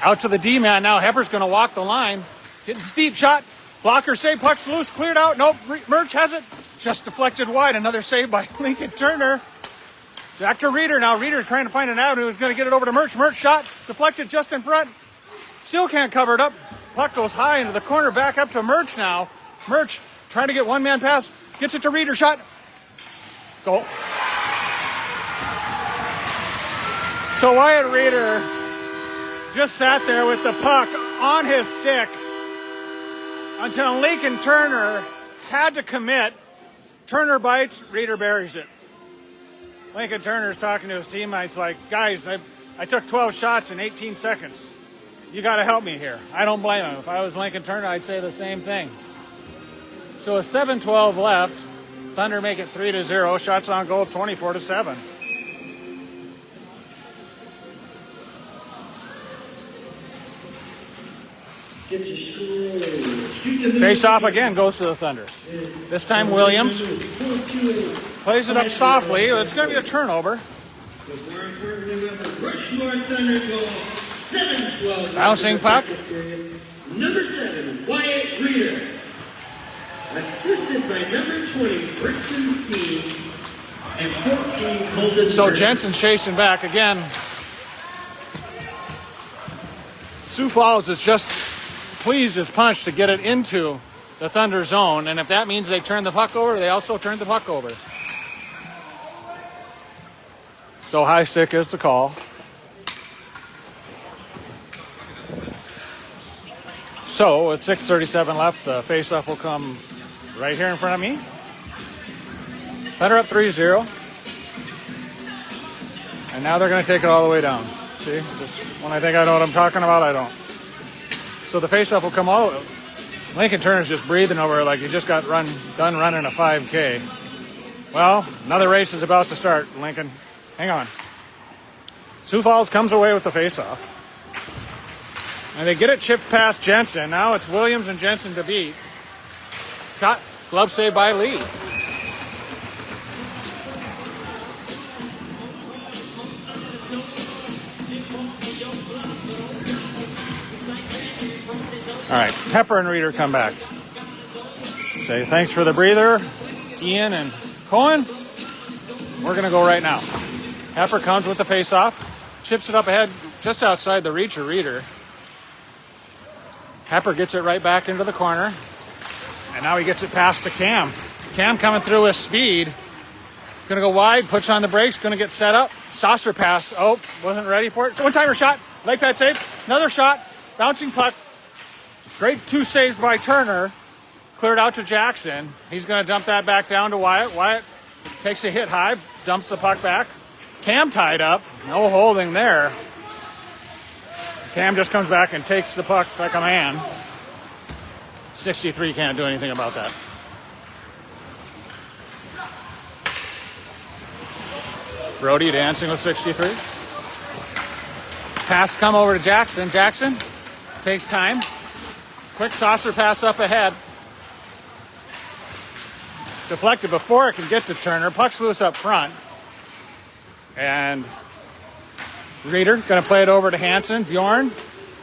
Out to the D-man now. Hepper's going to walk the line. Hitting steep shot. Blocker save. Puck's loose. Cleared out. Nope. Murch has it. Just deflected wide. Another save by Lincoln Turner. Back to Reeder now. Reeder trying to find an avenue. He's going to get it over to Murch. Murch shot. Deflected just in front. Still can't cover it up. Puck goes high into the corner. Back up to Murch now. Murch trying to get one-man pass. Gets it to Reeder. Shot. Goal. So Wyatt Reeder just sat there with the puck on his stick until Lincoln Turner had to commit. Turner bites, Reeder buries it. Lincoln Turner's talking to his teammates like, guys, I took 12 shots in 18 seconds. You got to help me here. I don't blame him. If I was Lincoln Turner, I'd say the same thing. So a 7:12 left. Thunder make it 3-0. Shots on goal 24-7. Face off again goes to the Thunder. This time Williams plays it up softly. It's going to be a turnover. Rushmore Thunder goal, 7-12. Bouncing puck. Number 7, Wyatt Reeder. Assisted by number 20, Brixton Steen. And 14, Colton. So Jensen's chasing back again. Sioux Falls is just pleased as punch to get it into the Thunder zone. And if that means they turn the puck over, they also turn the puck over. So high stick is the call. So with 6:37 left, the faceoff will come right here in front of me. Thunder up 3-0. And now they're going to take it all the way down. See, just when I think I know what I'm talking about, I don't. So the faceoff will come all. Lincoln Turner's just breathing over it like he just got done running a 5K. Well, another race is about to start, Lincoln. Hang on. Sioux Falls comes away with the faceoff. And they get it chipped past Jensen. Now it's Williams and Jensen to beat. Shot, glove save by Lee. All right, Pepper and Reeder come back. Say thanks for the breather, Ian and Cohen. We're going to go right now. Pepper comes with the face-off, chips it up ahead just outside the reach of Reeder. Pepper gets it right back into the corner, and now he gets it past to Cam. Cam coming through with speed. Going to go wide, puts on the brakes, going to get set up. Saucer pass. Oh, wasn't ready for it. One-timer shot. Leg pad save. Another shot. Bouncing puck. Great two saves by Turner. Cleared out to Jackson. He's going to dump that back down to Wyatt. Wyatt takes a hit high, dumps the puck back. Cam tied up. No holding there. Cam just comes back and takes the puck like a man. 63 can't do anything about that. Brody dancing with 63. Pass come over to Jackson. Jackson takes time. Quick saucer pass up ahead. Deflected before it can get to Turner. Puck's loose up front. And Reeder going to play it over to Hansen. Bjorn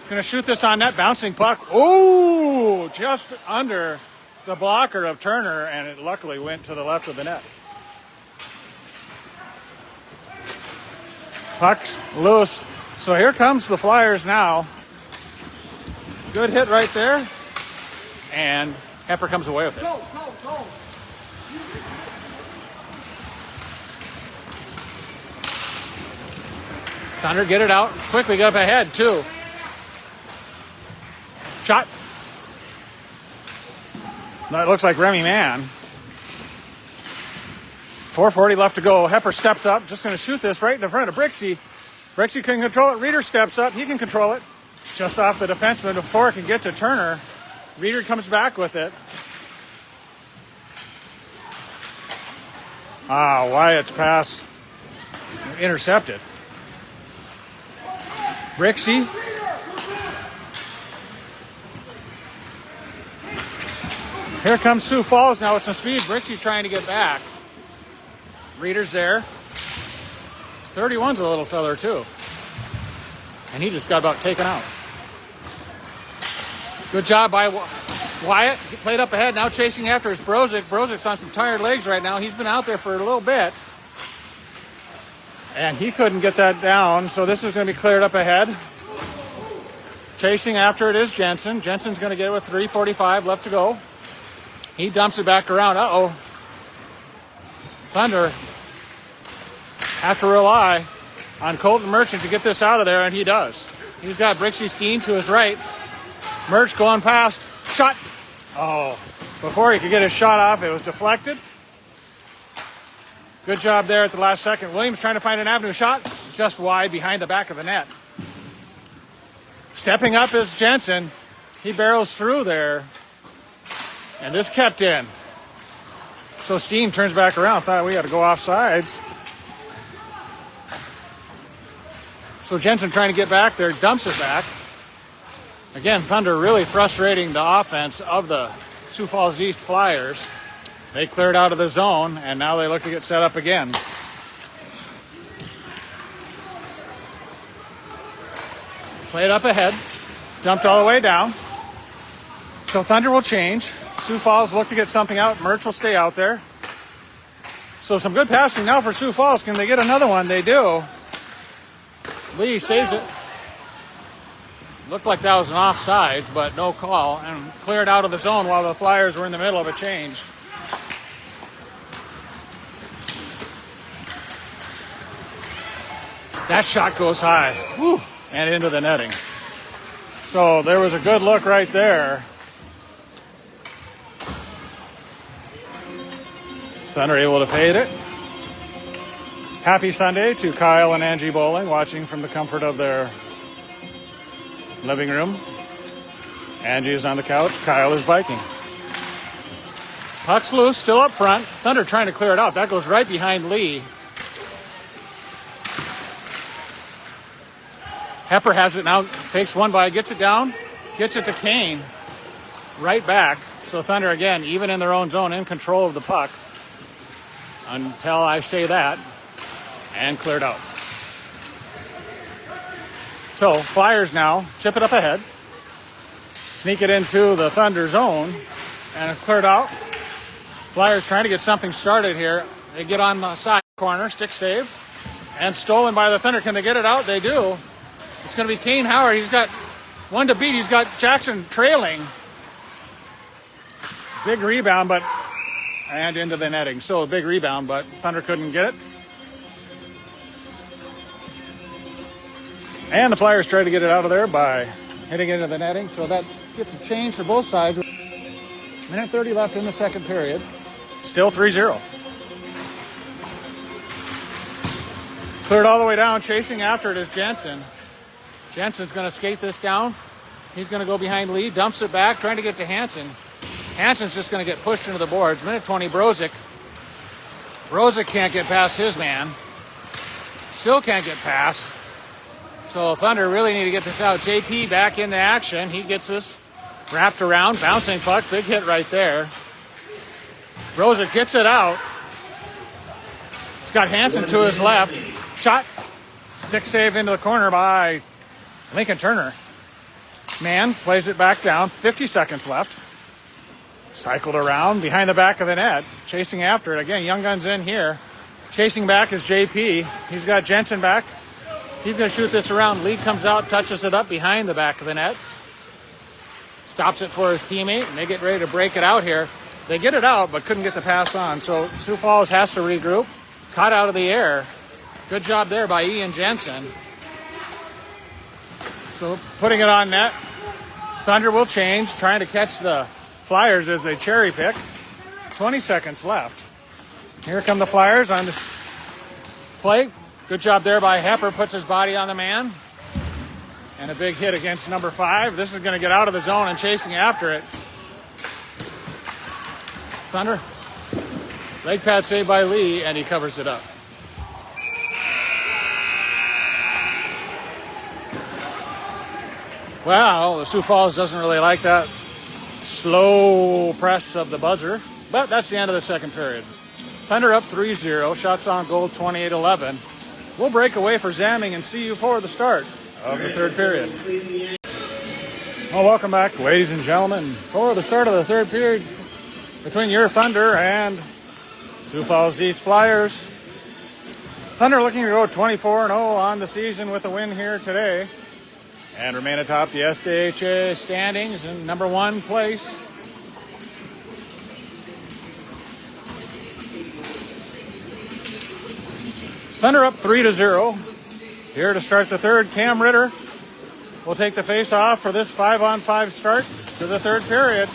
going to shoot this on net. Bouncing puck. Ooh, just under the blocker of Turner, and it luckily went to the left of the net. Puck's loose. So here comes the Flyers now. Good hit right there. And Pepper comes away with it. Go. Thunder get it out. Quickly get up ahead, too. Shot. That looks like Remy Mann. 4:40 left to go. Hepper steps up. Just going to shoot this right in the front of Brixey. Brixey can control it. Reeder steps up. He can control it. Just off the defenseman before it can get to Turner. Reeder comes back with it. Wyatt's pass intercepted. Brixey. Here comes Sioux Falls now with some speed. Brixey trying to get back. Reeder's there. 31's a little feller too. And he just got about taken out. Good job by Wyatt. He played up ahead. Now chasing after is Brozic. Brozic's on some tired legs right now. He's been out there for a little bit. And he couldn't get that down. So this is going to be cleared up ahead. Chasing after it is Jensen. Jensen's going to get it with 3:45 left to go. He dumps it back around. Uh-oh. Thunder have to rely on Colton Merchant to get this out of there, and he does. He's got Brixey Steen to his right. Merch going past. Shot. Oh, before he could get his shot off, it was deflected. Good job there at the last second. Williams trying to find an avenue shot. Just wide behind the back of the net. Stepping up is Jensen. He barrels through there. And this kept in. So Steen turns back around. Thought we had to go off sides. So Jensen trying to get back there. Dumps it back. Again, Thunder really frustrating the offense of the Sioux Falls East Flyers. They cleared out of the zone, and now they look to get set up again. Played up ahead. Dumped all the way down. So Thunder will change. Sioux Falls look to get something out. Merch will stay out there. So some good passing now for Sioux Falls. Can they get another one? They do. Lee saves it. Looked like that was an offsides, but no call. And cleared out of the zone while the Flyers were in the middle of a change. That shot goes high. Woo, and into the netting. So there was a good look right there. Thunder able to fade it. Happy Sunday to Kyle and Angie Bowling, watching from the comfort of their living room. Angie is on the couch. Kyle is biking. Puck's loose, still up front. Thunder trying to clear it out. That goes right behind Lee. Hepper has it now, fakes one by, gets it down, gets it to Kane. Right back. So Thunder, again, even in their own zone, in control of the puck. Until I say that. And cleared out. So Flyers now chip it up ahead. Sneak it into the Thunder zone. And it's cleared out. Flyers trying to get something started here. They get on the side corner, stick save, and stolen by the Thunder. Can they get it out? They do. It's going to be Kane Howard. He's got one to beat. He's got Jackson trailing. Big rebound, and into the netting. So a big rebound, but Thunder couldn't get it. And the Flyers tried to get it out of there by hitting it into the netting. So that gets a change for both sides. Minute 30 left in the second period. Still 3-0. Cleared all the way down. Chasing after it is Jensen. Jensen's going to skate this down. He's going to go behind Lee. Dumps it back. Trying to get to Hansen. Hansen's just going to get pushed into the boards. Minute 20, Brozic. Brozic can't get past his man. Still can't get past. So Thunder really need to get this out. JP back into action. He gets this wrapped around. Bouncing puck. Big hit right there. Brozic gets it out. He's got Hansen to his left. Shot. Stick save into the corner by Lincoln Turner. Man plays it back down. 50 seconds left. Cycled around behind the back of the net. Chasing after it. Again, Young Guns in here. Chasing back is JP. He's got Jensen back. He's going to shoot this around. Lee comes out, touches it up behind the back of the net. Stops it for his teammate, and they get ready to break it out here. They get it out, but couldn't get the pass on. So Sioux Falls has to regroup. Caught out of the air. Good job there by Ian Jensen. So putting it on net. Thunder will change, trying to catch the Flyers as they cherry pick. 20 seconds left. Here come the Flyers on this play. Good job there by Hepper. Puts his body on the man. And a big hit against number 5. This is going to get out of the zone and chasing after it. Thunder. Leg pad saved by Lee, and he covers it up. Well, the Sioux Falls doesn't really like that slow press of the buzzer, but that's the end of the second period. Thunder up 3-0, shots on goal 28-11. We'll break away for Zamming and see you for the start of the third period. Well, welcome back, ladies and gentlemen, for the start of the third period between your Thunder and Sioux Falls East Flyers. Thunder looking to go 24-0 on the season with a win here today and remain atop the SDHA standings in number 1 place. Thunder up 3-0. Here to start the third, Cam Ritter will take the face-off for this 5-on-5 start to the third period.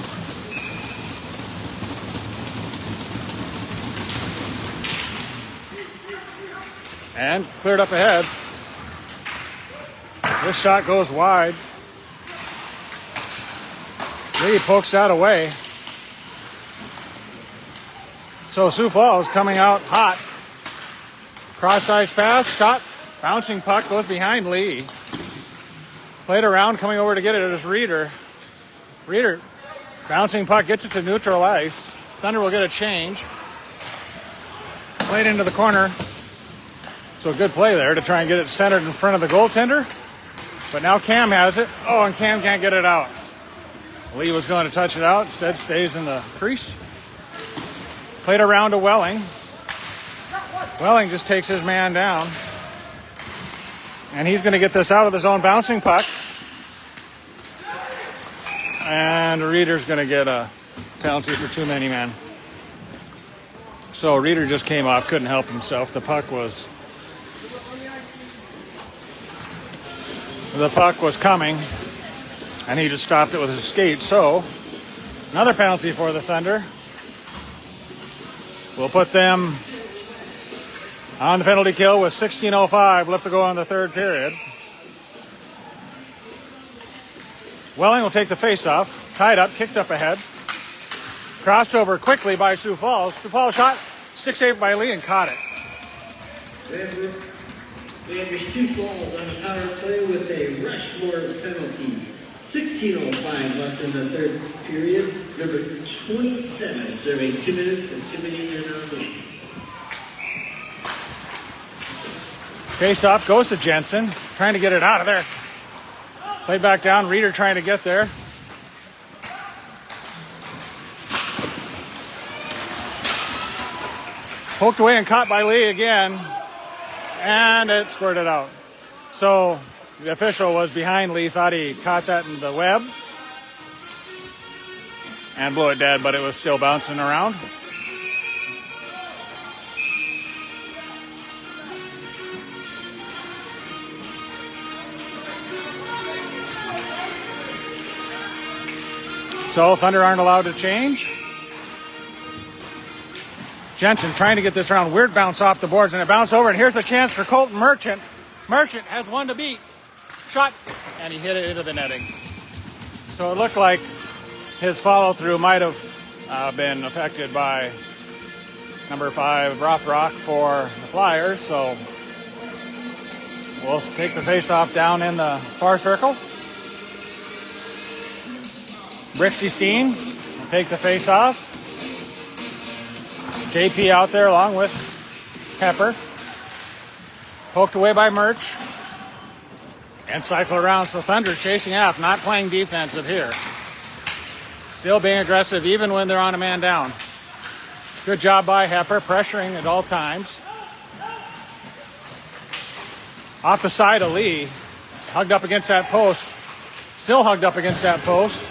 And cleared up ahead. This shot goes wide. Lee pokes that away. So Sioux Falls coming out hot. Cross-ice pass, shot, bouncing puck goes behind Lee. Played around, coming over to get it as Reeder. Reeder, bouncing puck, gets it to neutral ice. Thunder will get a change. Played into the corner. So good play there to try and get it centered in front of the goaltender. But now Cam has it. Oh, and Cam can't get it out. Lee was going to touch it out. Instead stays in the crease. Played around to Welling. Welling just takes his man down. And he's going to get this out of the zone. Bouncing puck. And Reeder's going to get a penalty for too many men. So Reeder just came off. Couldn't help himself. The puck was coming. And he just stopped it with his skate. So, another penalty for the Thunder. We'll put them on the penalty kill with 16:05 left to go in the third period. Welling will take the face-off. Tied up, kicked up ahead. Crossed over quickly by Sioux Falls. Sioux Falls shot, stick saved by Lee and caught it. We have your Sioux Falls on a power play with a Rushmore penalty. 16:05 left in the third period. Number 27 serving 2 minutes and 2 minutes in on lead. Face-off goes to Jensen, trying to get it out of there. Played back down, Reeder trying to get there. Poked away and caught by Lee again. And it squirted out. So the official was behind Lee, thought he caught that in the web. And blew it dead, but it was still bouncing around. So Thunder aren't allowed to change. Jensen trying to get this around. Weird bounce off the boards, and it bounced over. And here's the chance for Colton Merchant. Merchant has one to beat. Shot, and he hit it into the netting. So it looked like his follow-through might have been affected by number 5, Rothrock, for the Flyers. So we'll take the face-off down in the far circle. Brixie Steen will take the face-off. JP out there along with Pepper. Poked away by Merch. And cycle around. So Thunder chasing after, not playing defensive here. Still being aggressive even when they're on a man down. Good job by Hepper, pressuring at all times. Off the side of Lee. Hugged up against that post. Still hugged up against that post.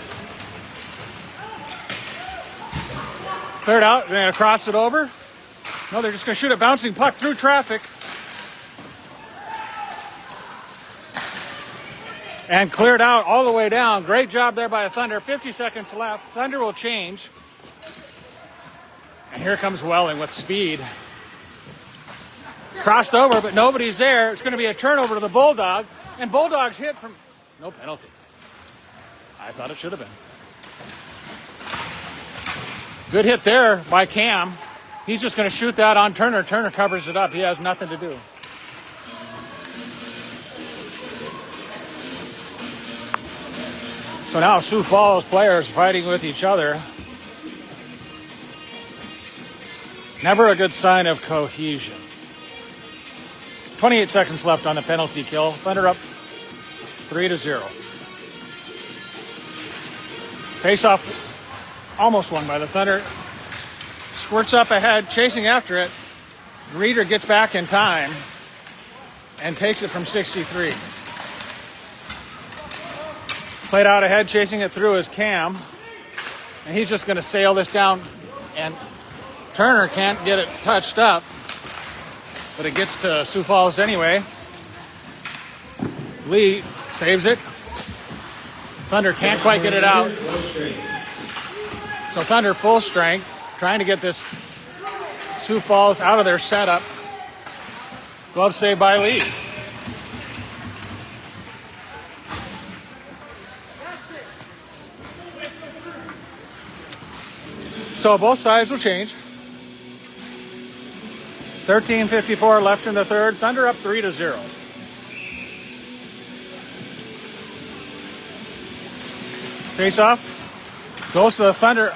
Cleared out, they're going to cross it over. No, they're just going to shoot a bouncing puck through traffic. And cleared out all the way down. Great job there by the Thunder. 50 seconds left. Thunder will change. And here comes Welling with speed. Crossed over, but nobody's there. It's going to be a turnover to the Bulldog. And Bulldogs hit from... No penalty. I thought it should have been. Good hit there by Cam. He's just going to shoot that on Turner. Turner covers it up. He has nothing to do. So now Sioux Falls players fighting with each other. Never a good sign of cohesion. 28 seconds left on the penalty kill. Thunder up 3-0. Face-off almost won by the Thunder. Squirts up ahead, chasing after it. Reeder gets back in time and takes it from 63. Played out ahead, chasing it through is Cam. And he's just going to sail this down. And Turner can't get it touched up. But it gets to Sioux Falls anyway. Lee saves it. Thunder can't quite get it out. So Thunder full strength, trying to get this Sioux Falls out of their setup. Glove save by Lee. So both sides will change. 13:54 left in the third. Thunder up 3-0. Face off. Goes to the Thunder.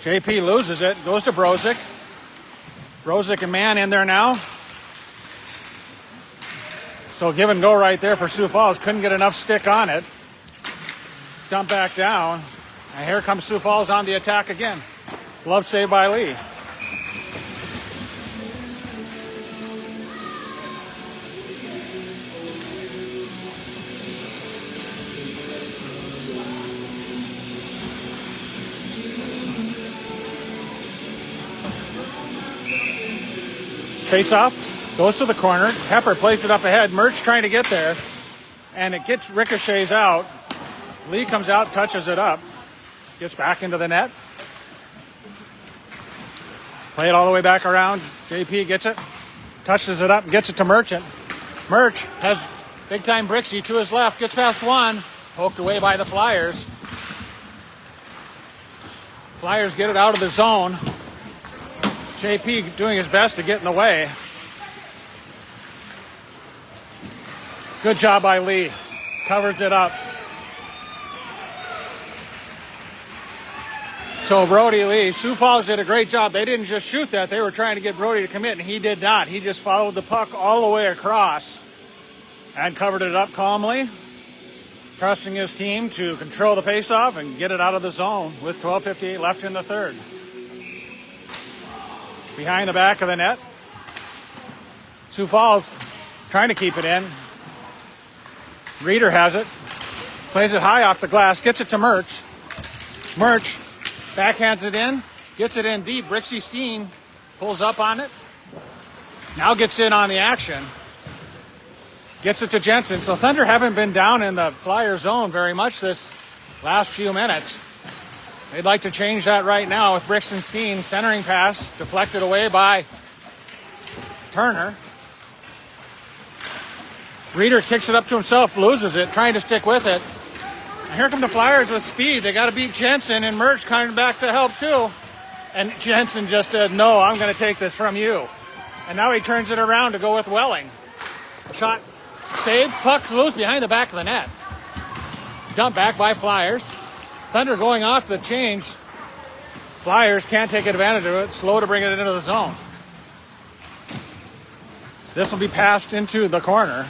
JP loses it. Goes to Brozick. Brozick and man in there now. So give and go right there for Sioux Falls. Couldn't get enough stick on it. Dump back down. And here comes Sioux Falls on the attack again. Glove save by Lee. Face off, goes to the corner. Pepper plays it up ahead. Merch trying to get there. And it gets ricochets out. Lee comes out, touches it up, gets back into the net. Play it all the way back around. JP gets it, touches it up, and gets it to Merchant. Merch has big time Brixie to his left, gets past one, poked away by the Flyers. Flyers get it out of the zone. JP doing his best to get in the way. Good job by Lee. Covers it up. So Brody Lee, Sioux Falls did a great job. They didn't just shoot that. They were trying to get Brody to commit, and he did not. He just followed the puck all the way across and covered it up calmly, trusting his team to control the faceoff and get it out of the zone with 12:58 left in the third. Behind the back of the net, Sioux Falls trying to keep it in. Reeder has it, plays it high off the glass, gets it to Merch. Merch backhands it in, gets it in deep. Brixie Steen pulls up on it, now gets in on the action. Gets it to Jensen. So Thunder haven't been down in the Flyer zone very much this last few minutes. They'd like to change that right now with Brixton Steen centering pass deflected away by Turner. Reeder kicks it up to himself, loses it, trying to stick with it. And here come the Flyers with speed. They got to beat Jensen, and Merch coming back to help too. And Jensen just said, no, I'm going to take this from you. And now he turns it around to go with Welling. Shot. Save, puck's loose behind the back of the net. Dump back by Flyers. Thunder going off the change. Flyers can't take advantage of it. Slow to bring it into the zone. This will be passed into the corner.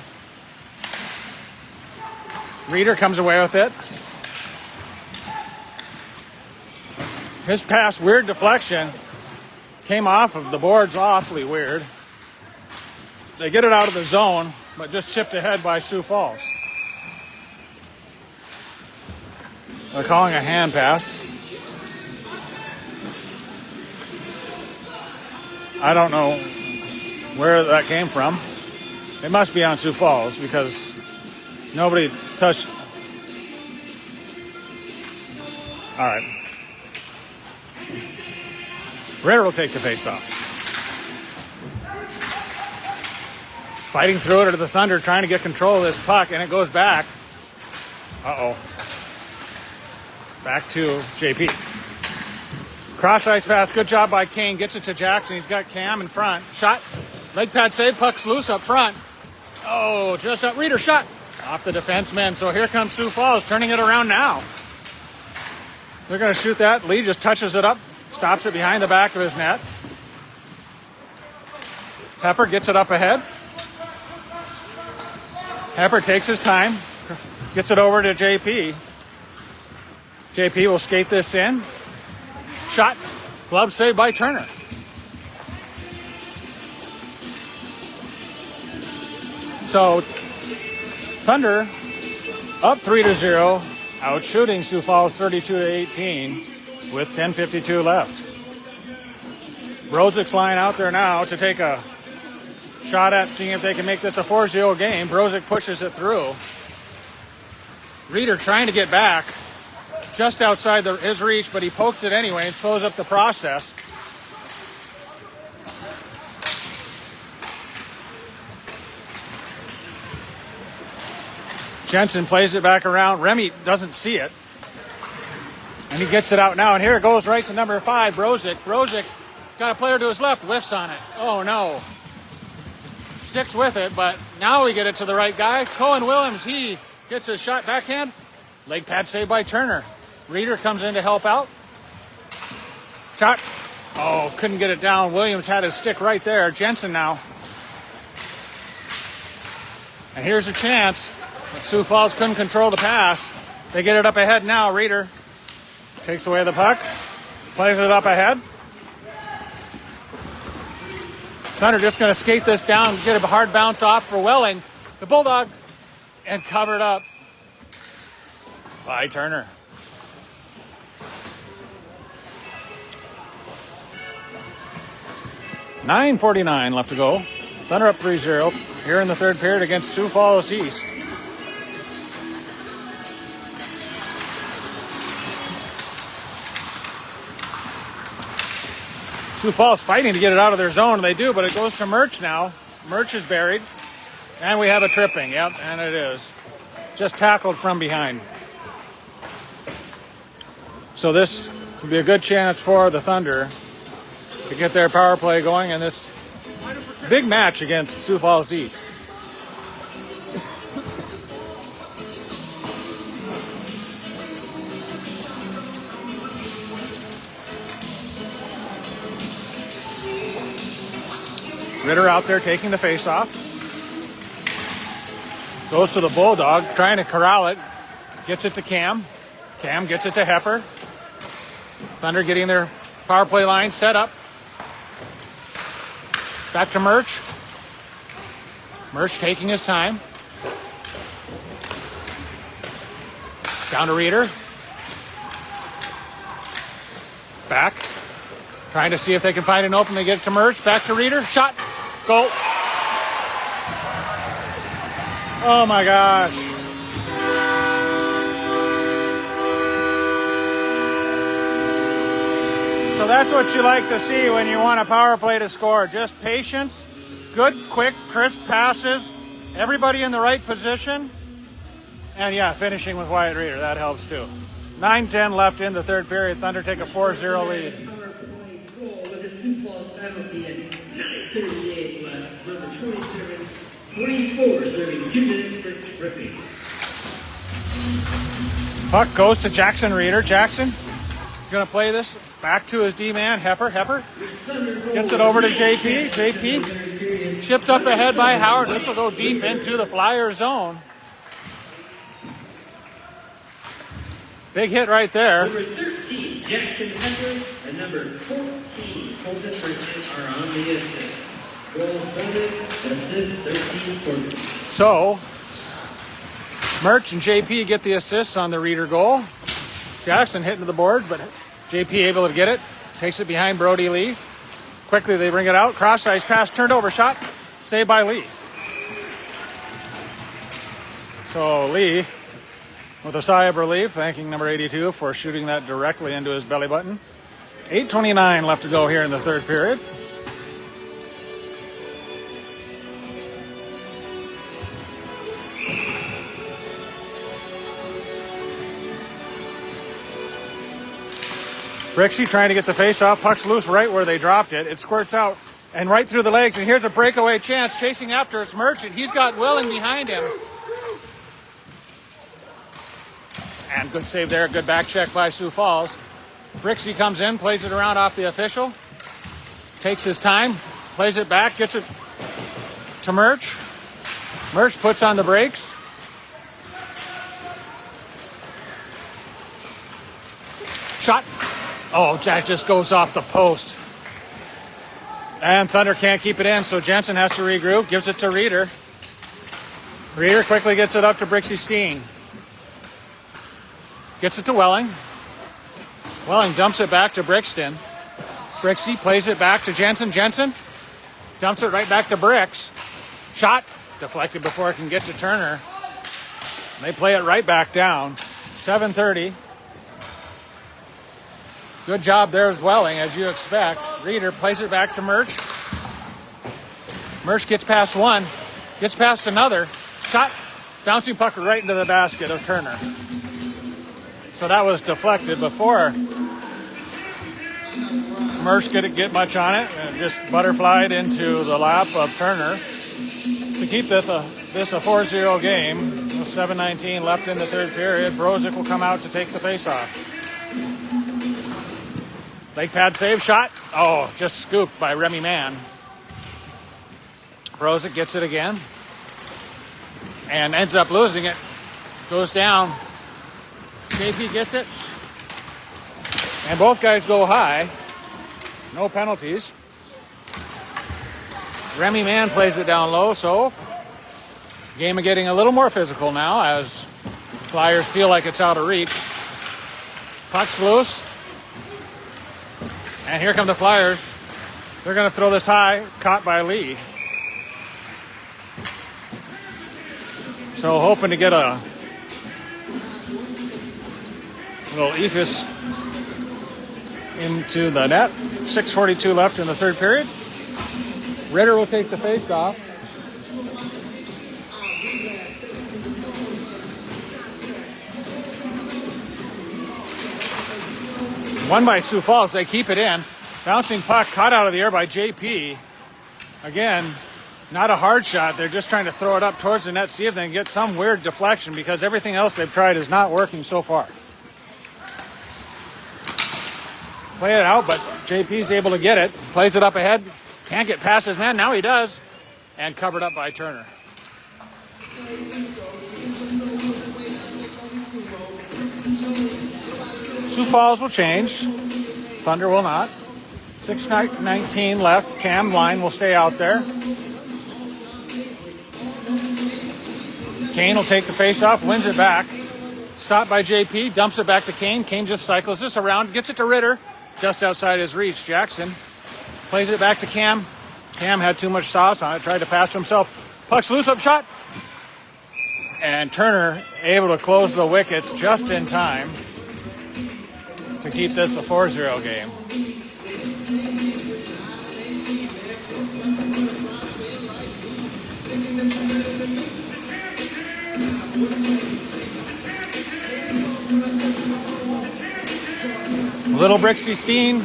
Reeder comes away with it. His pass, weird deflection. Came off of the boards awfully weird. They get it out of the zone, but just chipped ahead by Sioux Falls. They're calling a hand pass. I don't know where that came from. It must be on Sioux Falls because nobody touched. All right. Ritter will take the face-off. Fighting through it to the Thunder, trying to get control of this puck, and it goes back. Uh-oh. Back to JP. Cross-ice pass, good job by Kane. Gets it to Jackson. He's got Cam in front. Shot. Leg pad save, puck's loose up front. Oh, just up. Reeder shot. Off the defenseman. So here comes Sioux Falls, turning it around now. They're going to shoot that. Lee just touches it up. Stops it behind the back of his net. Pepper gets it up ahead. Pepper takes his time. Gets it over to JP. JP will skate this in. Shot. Glove saved by Turner. So Thunder up 3-0, out shooting Sioux Falls 32-18 with 10:52 left. Brozic's line out there now to take a shot at seeing if they can make this a 4-0 game. Brozic pushes it through. Reeder trying to get back just outside his reach, but he pokes it anyway and slows up the process. Jensen plays it back around. Remy doesn't see it. And he gets it out now. And here it goes right to number 5, Brozic. Brozic got a player to his left, whiffs on it. Oh, no. Sticks with it, but now we get it to the right guy. Cohen Williams, he gets his shot backhand. Leg pad saved by Turner. Reeder comes in to help out. Shot. Oh, couldn't get it down. Williams had his stick right there. Jensen now. And here's a chance. But Sioux Falls couldn't control the pass. They get it up ahead now. Reeder takes away the puck. Plays it up ahead. Thunder just going to skate this down, get a hard bounce off for Welling. The Bulldog, and covered up by Turner. $9:49 left to go. Thunder up 3-0 here in the third period against Sioux Falls East. Sioux Falls fighting to get it out of their zone, and they do, but it goes to Murch now. Murch is buried, and we have a tripping. Yep, and it is. Just tackled from behind. So this would be a good chance for the Thunder to get their power play going in this big match against Sioux Falls East. Ritter out there taking the face off. Goes to the Bulldog, trying to corral it. Gets it to Cam. Cam gets it to Hepper. Thunder getting their power play line set up. Back to Murch. Murch taking his time. Down to Reeder. Back. Trying to see if they can find an open. They get it to Murch. Back to Reeder. Shot. Goal. Oh my gosh. So that's what you like to see when you want a power play to score. Just patience, good, quick, crisp passes, everybody in the right position, and yeah, finishing with Wyatt Reeder. That helps too. 9:10 left in the third period. Thunder take a 4-0 lead. With a Sioux Falls penalty at 9:38 left. Number 27, 24, serving 2 minutes for tripping. Puck goes to Jackson Reeder. Jackson is going to play this back to his D-man, Hepper. Hepper gets it over to JP. JP chipped up ahead by Howard. This will go deep into the Flyer zone. Big hit right there. Number 13, Jackson Hepper, and number 14, Colton Merchant are on the assist. Goal 7, assist 13-14. So, Murch and JP get the assists on the Reeder goal. Jackson hitting the board, but JP able to get it. Takes it behind Brody Lee. Quickly they bring it out. Cross-ice pass, turned over, shot. Saved by Lee. So Lee, with a sigh of relief, thanking number 82 for shooting that directly into his belly button. 8:29 left to go here in the third period. Brixey trying to get the face off. Puck's loose right where they dropped it. It squirts out and right through the legs. And here's a breakaway chance. Chasing after it's Merchant. He's got Willing behind him. And good save there. Good back check by Sioux Falls. Brixey comes in, plays it around off the official. Takes his time, plays it back, gets it to Murch. Murch puts on the brakes. Shot. Oh, Jack just goes off the post. And Thunder can't keep it in, so Jensen has to regroup, gives it to Reeder. Reeder quickly gets it up to Brixey Steen. Gets it to Welling. Welling dumps it back to Brixton. Brixey plays it back to Jensen. Jensen dumps it right back to Brix. Shot deflected before it can get to Turner. They play it right back down. 7:30. Good job there with Welling, as you expect. Reeder plays it back to Murch. Murch gets past one, gets past another. Shot, bouncing puck right into the basket of Turner. So that was deflected before Murch could get much on it, and just butterflied into the lap of Turner to keep this a 4-0 game. With 7:19 left in the third period. Brozic will come out to take the face-off. Leg pad save, shot. Oh, just scooped by Remy Mann. Brozic gets it again and ends up losing it. Goes down. JP gets it. And both guys go high. No penalties. Remy Mann plays it down low, so game is getting a little more physical now as Flyers feel like it's out of reach. Puck's loose. And here come the Flyers. They're going to throw this high, caught by Lee. So hoping to get a little eephus into the net. 6:42 left in the third period. Ritter will take the face-off. Won by Sioux Falls. They keep it in. Bouncing puck caught out of the air by JP. Again, not a hard shot. They're just trying to throw it up towards the net, see if they can get some weird deflection, because everything else they've tried is not working so far. Play it out, but JP's able to get it. Plays it up ahead. Can't get past his man. Now he does. And covered up by Turner. Sioux Falls will change. Thunder will not. 6:19 left. Cam line will stay out there. Kane will take the face-off, wins it back. Stopped by JP, dumps it back to Kane. Kane just cycles this around, gets it to Ritter, just outside his reach. Jackson plays it back to Cam. Cam had too much sauce on it, tried to pass to himself. Puck's loose, up shot. And Turner able to close the wickets just in time to keep this a 4-0 game. Little Brixie Steen,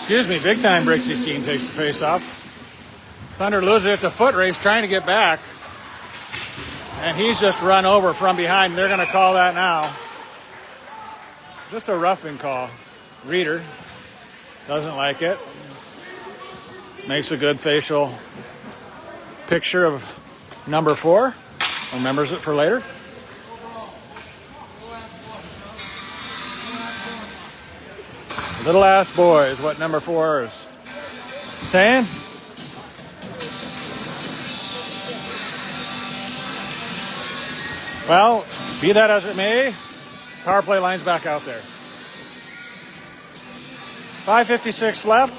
big time Brixie Steen takes the face off. Thunder loses it. It's a foot race trying to get back. And he's just run over from behind. They're going to call that now. Just a roughing call. Reeder doesn't like it. Makes a good facial picture of number 4. Remembers it for later. Little ass boy is what number 4 is saying. Well, be that as it may, power play line's back out there. 5:56 left.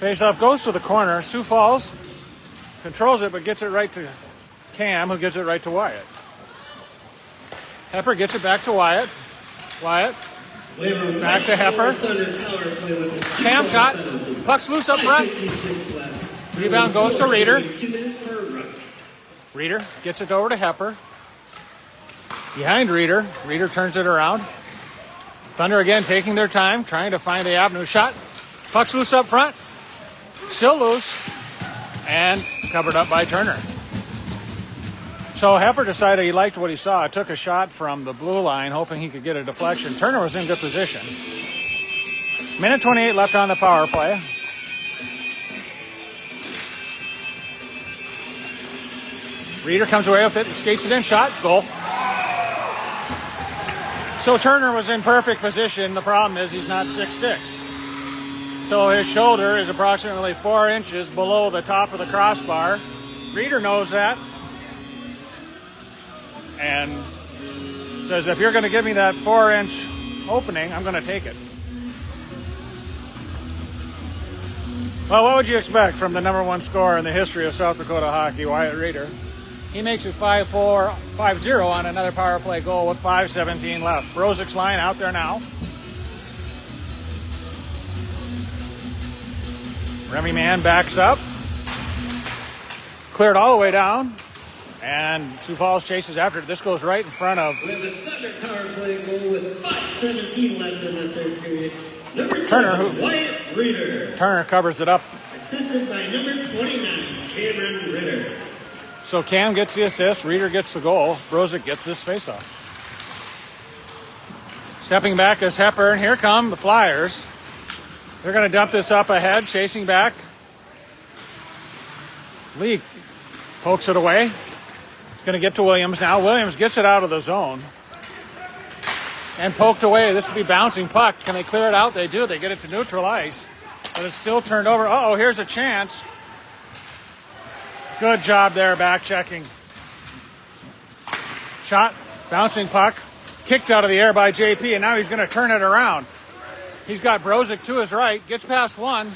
Face-off goes to the corner. Sioux Falls controls it, but gets it right to Cam, who gives it right to Wyatt. Hepper gets it back to Wyatt. Wyatt back to Hepper. Cam shot. Puck's loose up front. Rebound goes to Reeder. Reeder gets it over to Hepper. Behind Reeder. Reeder turns it around. Thunder again taking their time, trying to find the avenue. Shot. Puck's loose up front. Still loose. And covered up by Turner. So Hepper decided he liked what he saw. Took a shot from the blue line, hoping he could get a deflection. Turner was in good position. Minute 28 left on the power play. Reeder comes away with it, skates it in, shot, goal. So Turner was in perfect position. The problem is he's not 6'6". So his shoulder is approximately 4 inches below the top of the crossbar. Reeder knows that. And says, if you're going to give me that 4-inch opening, I'm going to take it. Well, what would you expect from the number 1 scorer in the history of South Dakota hockey, Wyatt Reeder? He makes it 5-0 on another power play goal with 5:17 left. Brozic's line out there now. Remy Mann backs up. Cleared all the way down. And Sioux Falls chases after it. This goes right in front of We have a Thunder power play goal with 5:17 left in the third period. Number Turner, 7, Wyatt Reeder. Turner covers it up. Assisted by number 29, Cameron Ritter. So Cam gets the assist. Reeder gets the goal. Brozic gets this faceoff. Stepping back is Hepper, and here come the Flyers. They're going to dump this up ahead, chasing back. Lee pokes it away. It's going to get to Williams now. Williams gets it out of the zone. And poked away. This will be bouncing puck. Can they clear it out? They do. They get it to neutral ice. But it's still turned over. Uh-oh, here's a chance. Good job there, back checking. Shot, bouncing puck. Kicked out of the air by JP, and now he's going to turn it around. He's got Brozic to his right. Gets past one.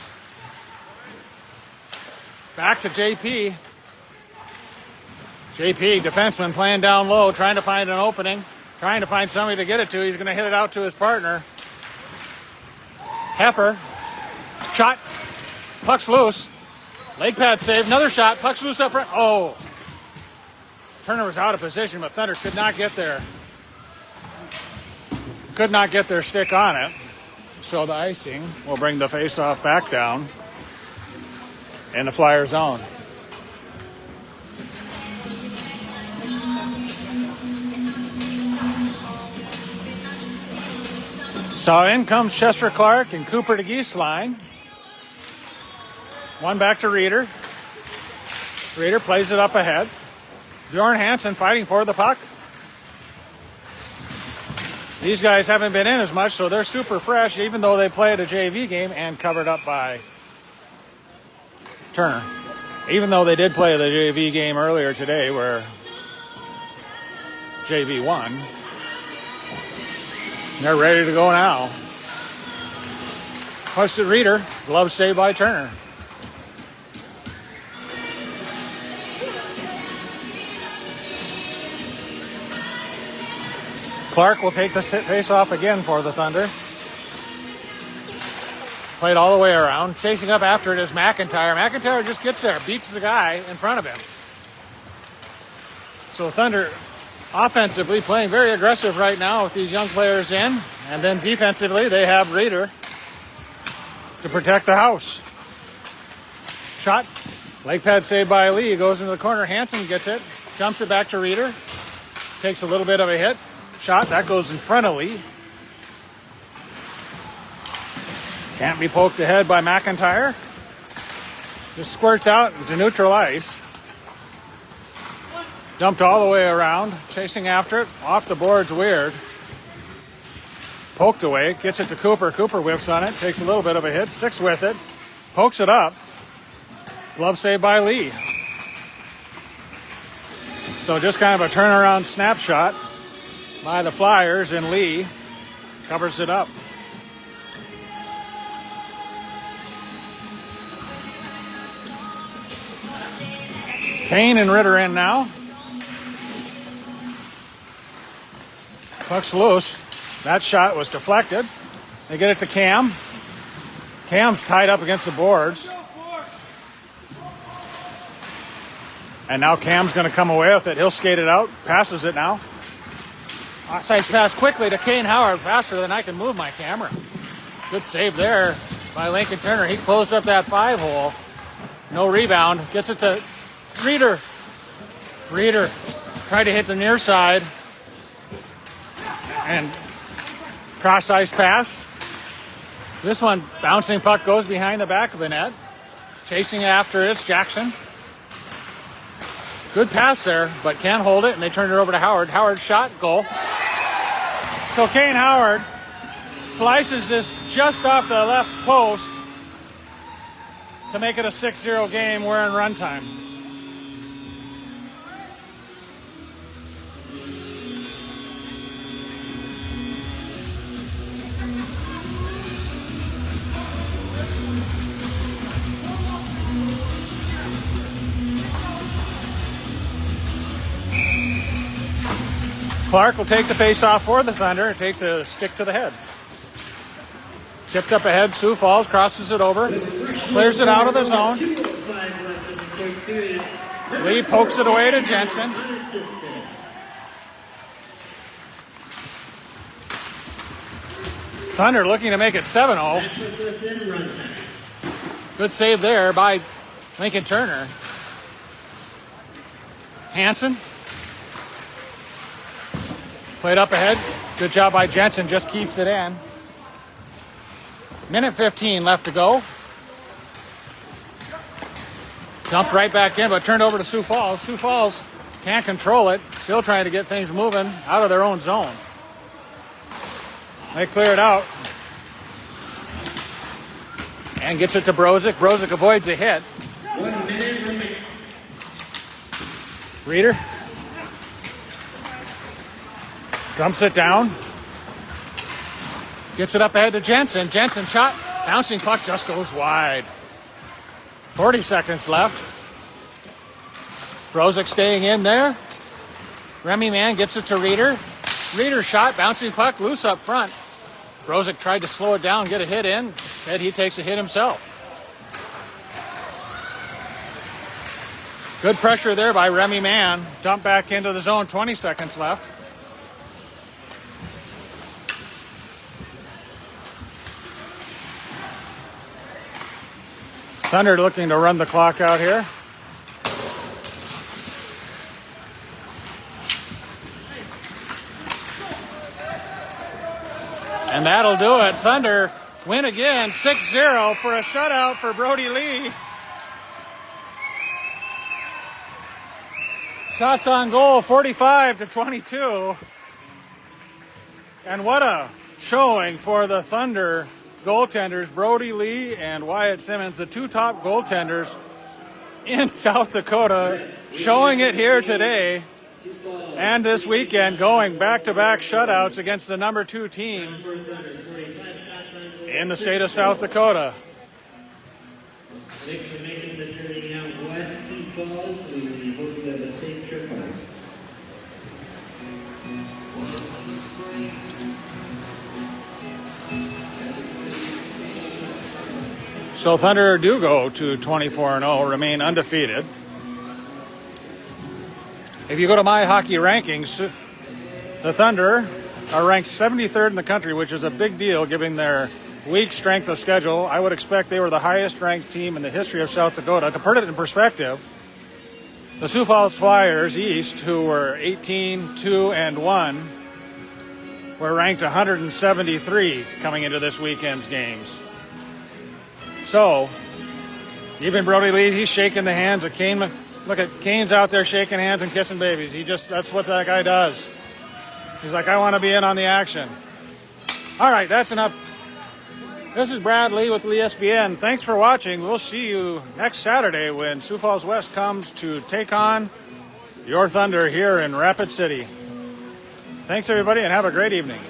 Back to JP. JP, defenseman, playing down low, trying to find an opening, trying to find somebody to get it to. He's going to hit it out to his partner. Hepper. Shot. Puck's loose. Leg pad save. Another shot. Puck's loose up front. Oh. Turner was out of position, but Thunder could not get there. Could not get their stick on it. So the icing will bring the face-off back down in the Flyer zone. So in comes Chester Clark and Cooper to Geese line. One back to Reeder. Reeder plays it up ahead. Bjorn Hansen fighting for the puck. These guys haven't been in as much, so they're super fresh, even though they played a JV game and covered up by Turner. Even though they did play the JV game earlier today where JV won. They're ready to go now. Push to Reeder. Glove saved by Turner. Clark will take the face-off again for the Thunder. Played all the way around. Chasing up after it is McIntyre. McIntyre just gets there, beats the guy in front of him. So Thunder offensively playing very aggressive right now with these young players in. And then defensively they have Reeder to protect the house. Shot. Leg pad saved by Lee. Goes into the corner. Hansen gets it. Dumps it back to Reeder. Takes a little bit of a hit. Shot. That goes in front of Lee. Can't be poked ahead by McIntyre. Just squirts out into neutral ice. Dumped all the way around. Chasing after it. Off the boards weird. Poked away. Gets it to Cooper. Cooper whiffs on it. Takes a little bit of a hit. Sticks with it. Pokes it up. Glove saved by Lee. So just kind of a turnaround snapshot by the Flyers, and Lee covers it up. Kane and Ritter in now. Puck's loose. That shot was deflected. They get it to Cam. Cam's tied up against the boards. And now Cam's going to come away with it. He'll skate it out. Passes it now. Offside pass quickly to Kane Howard, faster than I can move my camera. Good save there by Lincoln Turner. He closed up that 5-hole. No rebound. Gets it to Reeder. Reeder tried to hit the near side. And cross ice pass. This one, bouncing puck goes behind the back of the net. Chasing after it's Jackson. Good pass there, but can't hold it, and they turn it over to Howard. Howard shot, goal. So Kane Howard slices this just off the left post to make it a 6-0 game. We're in run time. Clark will take the face-off for the Thunder. It takes a stick to the head. Chipped up ahead. Sioux Falls crosses it over. Clears it out of the zone. Lee pokes it away to Jensen. Thunder looking to make it 7-0. Good save there by Lincoln Turner. Hansen. Played up ahead. Good job by Jensen. Just keeps it in. Minute 15 left to go. Dumped right back in, but turned over to Sioux Falls. Sioux Falls can't control it. Still trying to get things moving out of their own zone. They clear it out. And gets it to Brozic. Brozic avoids a hit. 1 minute remaining. Reeder. Dumps it down. Gets it up ahead to Jensen. Jensen shot. Bouncing puck just goes wide. 40 seconds left. Brozic staying in there. Remy Mann gets it to Reeder. Reeder shot. Bouncing puck loose up front. Brozick tried to slow it down, get a hit in. Said he takes a hit himself. Good pressure there by Remy Mann. Dump back into the zone, 20 seconds left. Thunder looking to run the clock out here. And that'll do it. Thunder win again, 6-0 for a shutout for Brody Lee. Shots on goal, 45-22. And what a showing for the Thunder goaltenders, Brody Lee and Wyatt Simmons, the two top goaltenders in South Dakota, showing it here today and this weekend, going back-to-back shutouts against the number 2 team in the state of South Dakota. Thanks for making the journey out west, Sioux Falls. We hope you have a safe trip home. So Thunder do go to 24-0, remain undefeated. If you go to my hockey rankings, the Thunder are ranked 73rd in the country, which is a big deal given their weak strength of schedule. I would expect they were the highest ranked team in the history of South Dakota. To put it in perspective, the Sioux Falls Flyers East, who were 18-2-1, were ranked 173 coming into this weekend's games. So, even Brody Lee, he's shaking the hands of Kane. Look at Kane's out there shaking hands and kissing babies. That's what that guy does. He's like, I want to be in on the action. All right, that's enough. This is Brad Lee with LeeSPN. Thanks for watching. We'll see you next Saturday when Sioux Falls West comes to take on your Thunder here in Rapid City. Thanks, everybody, and have a great evening.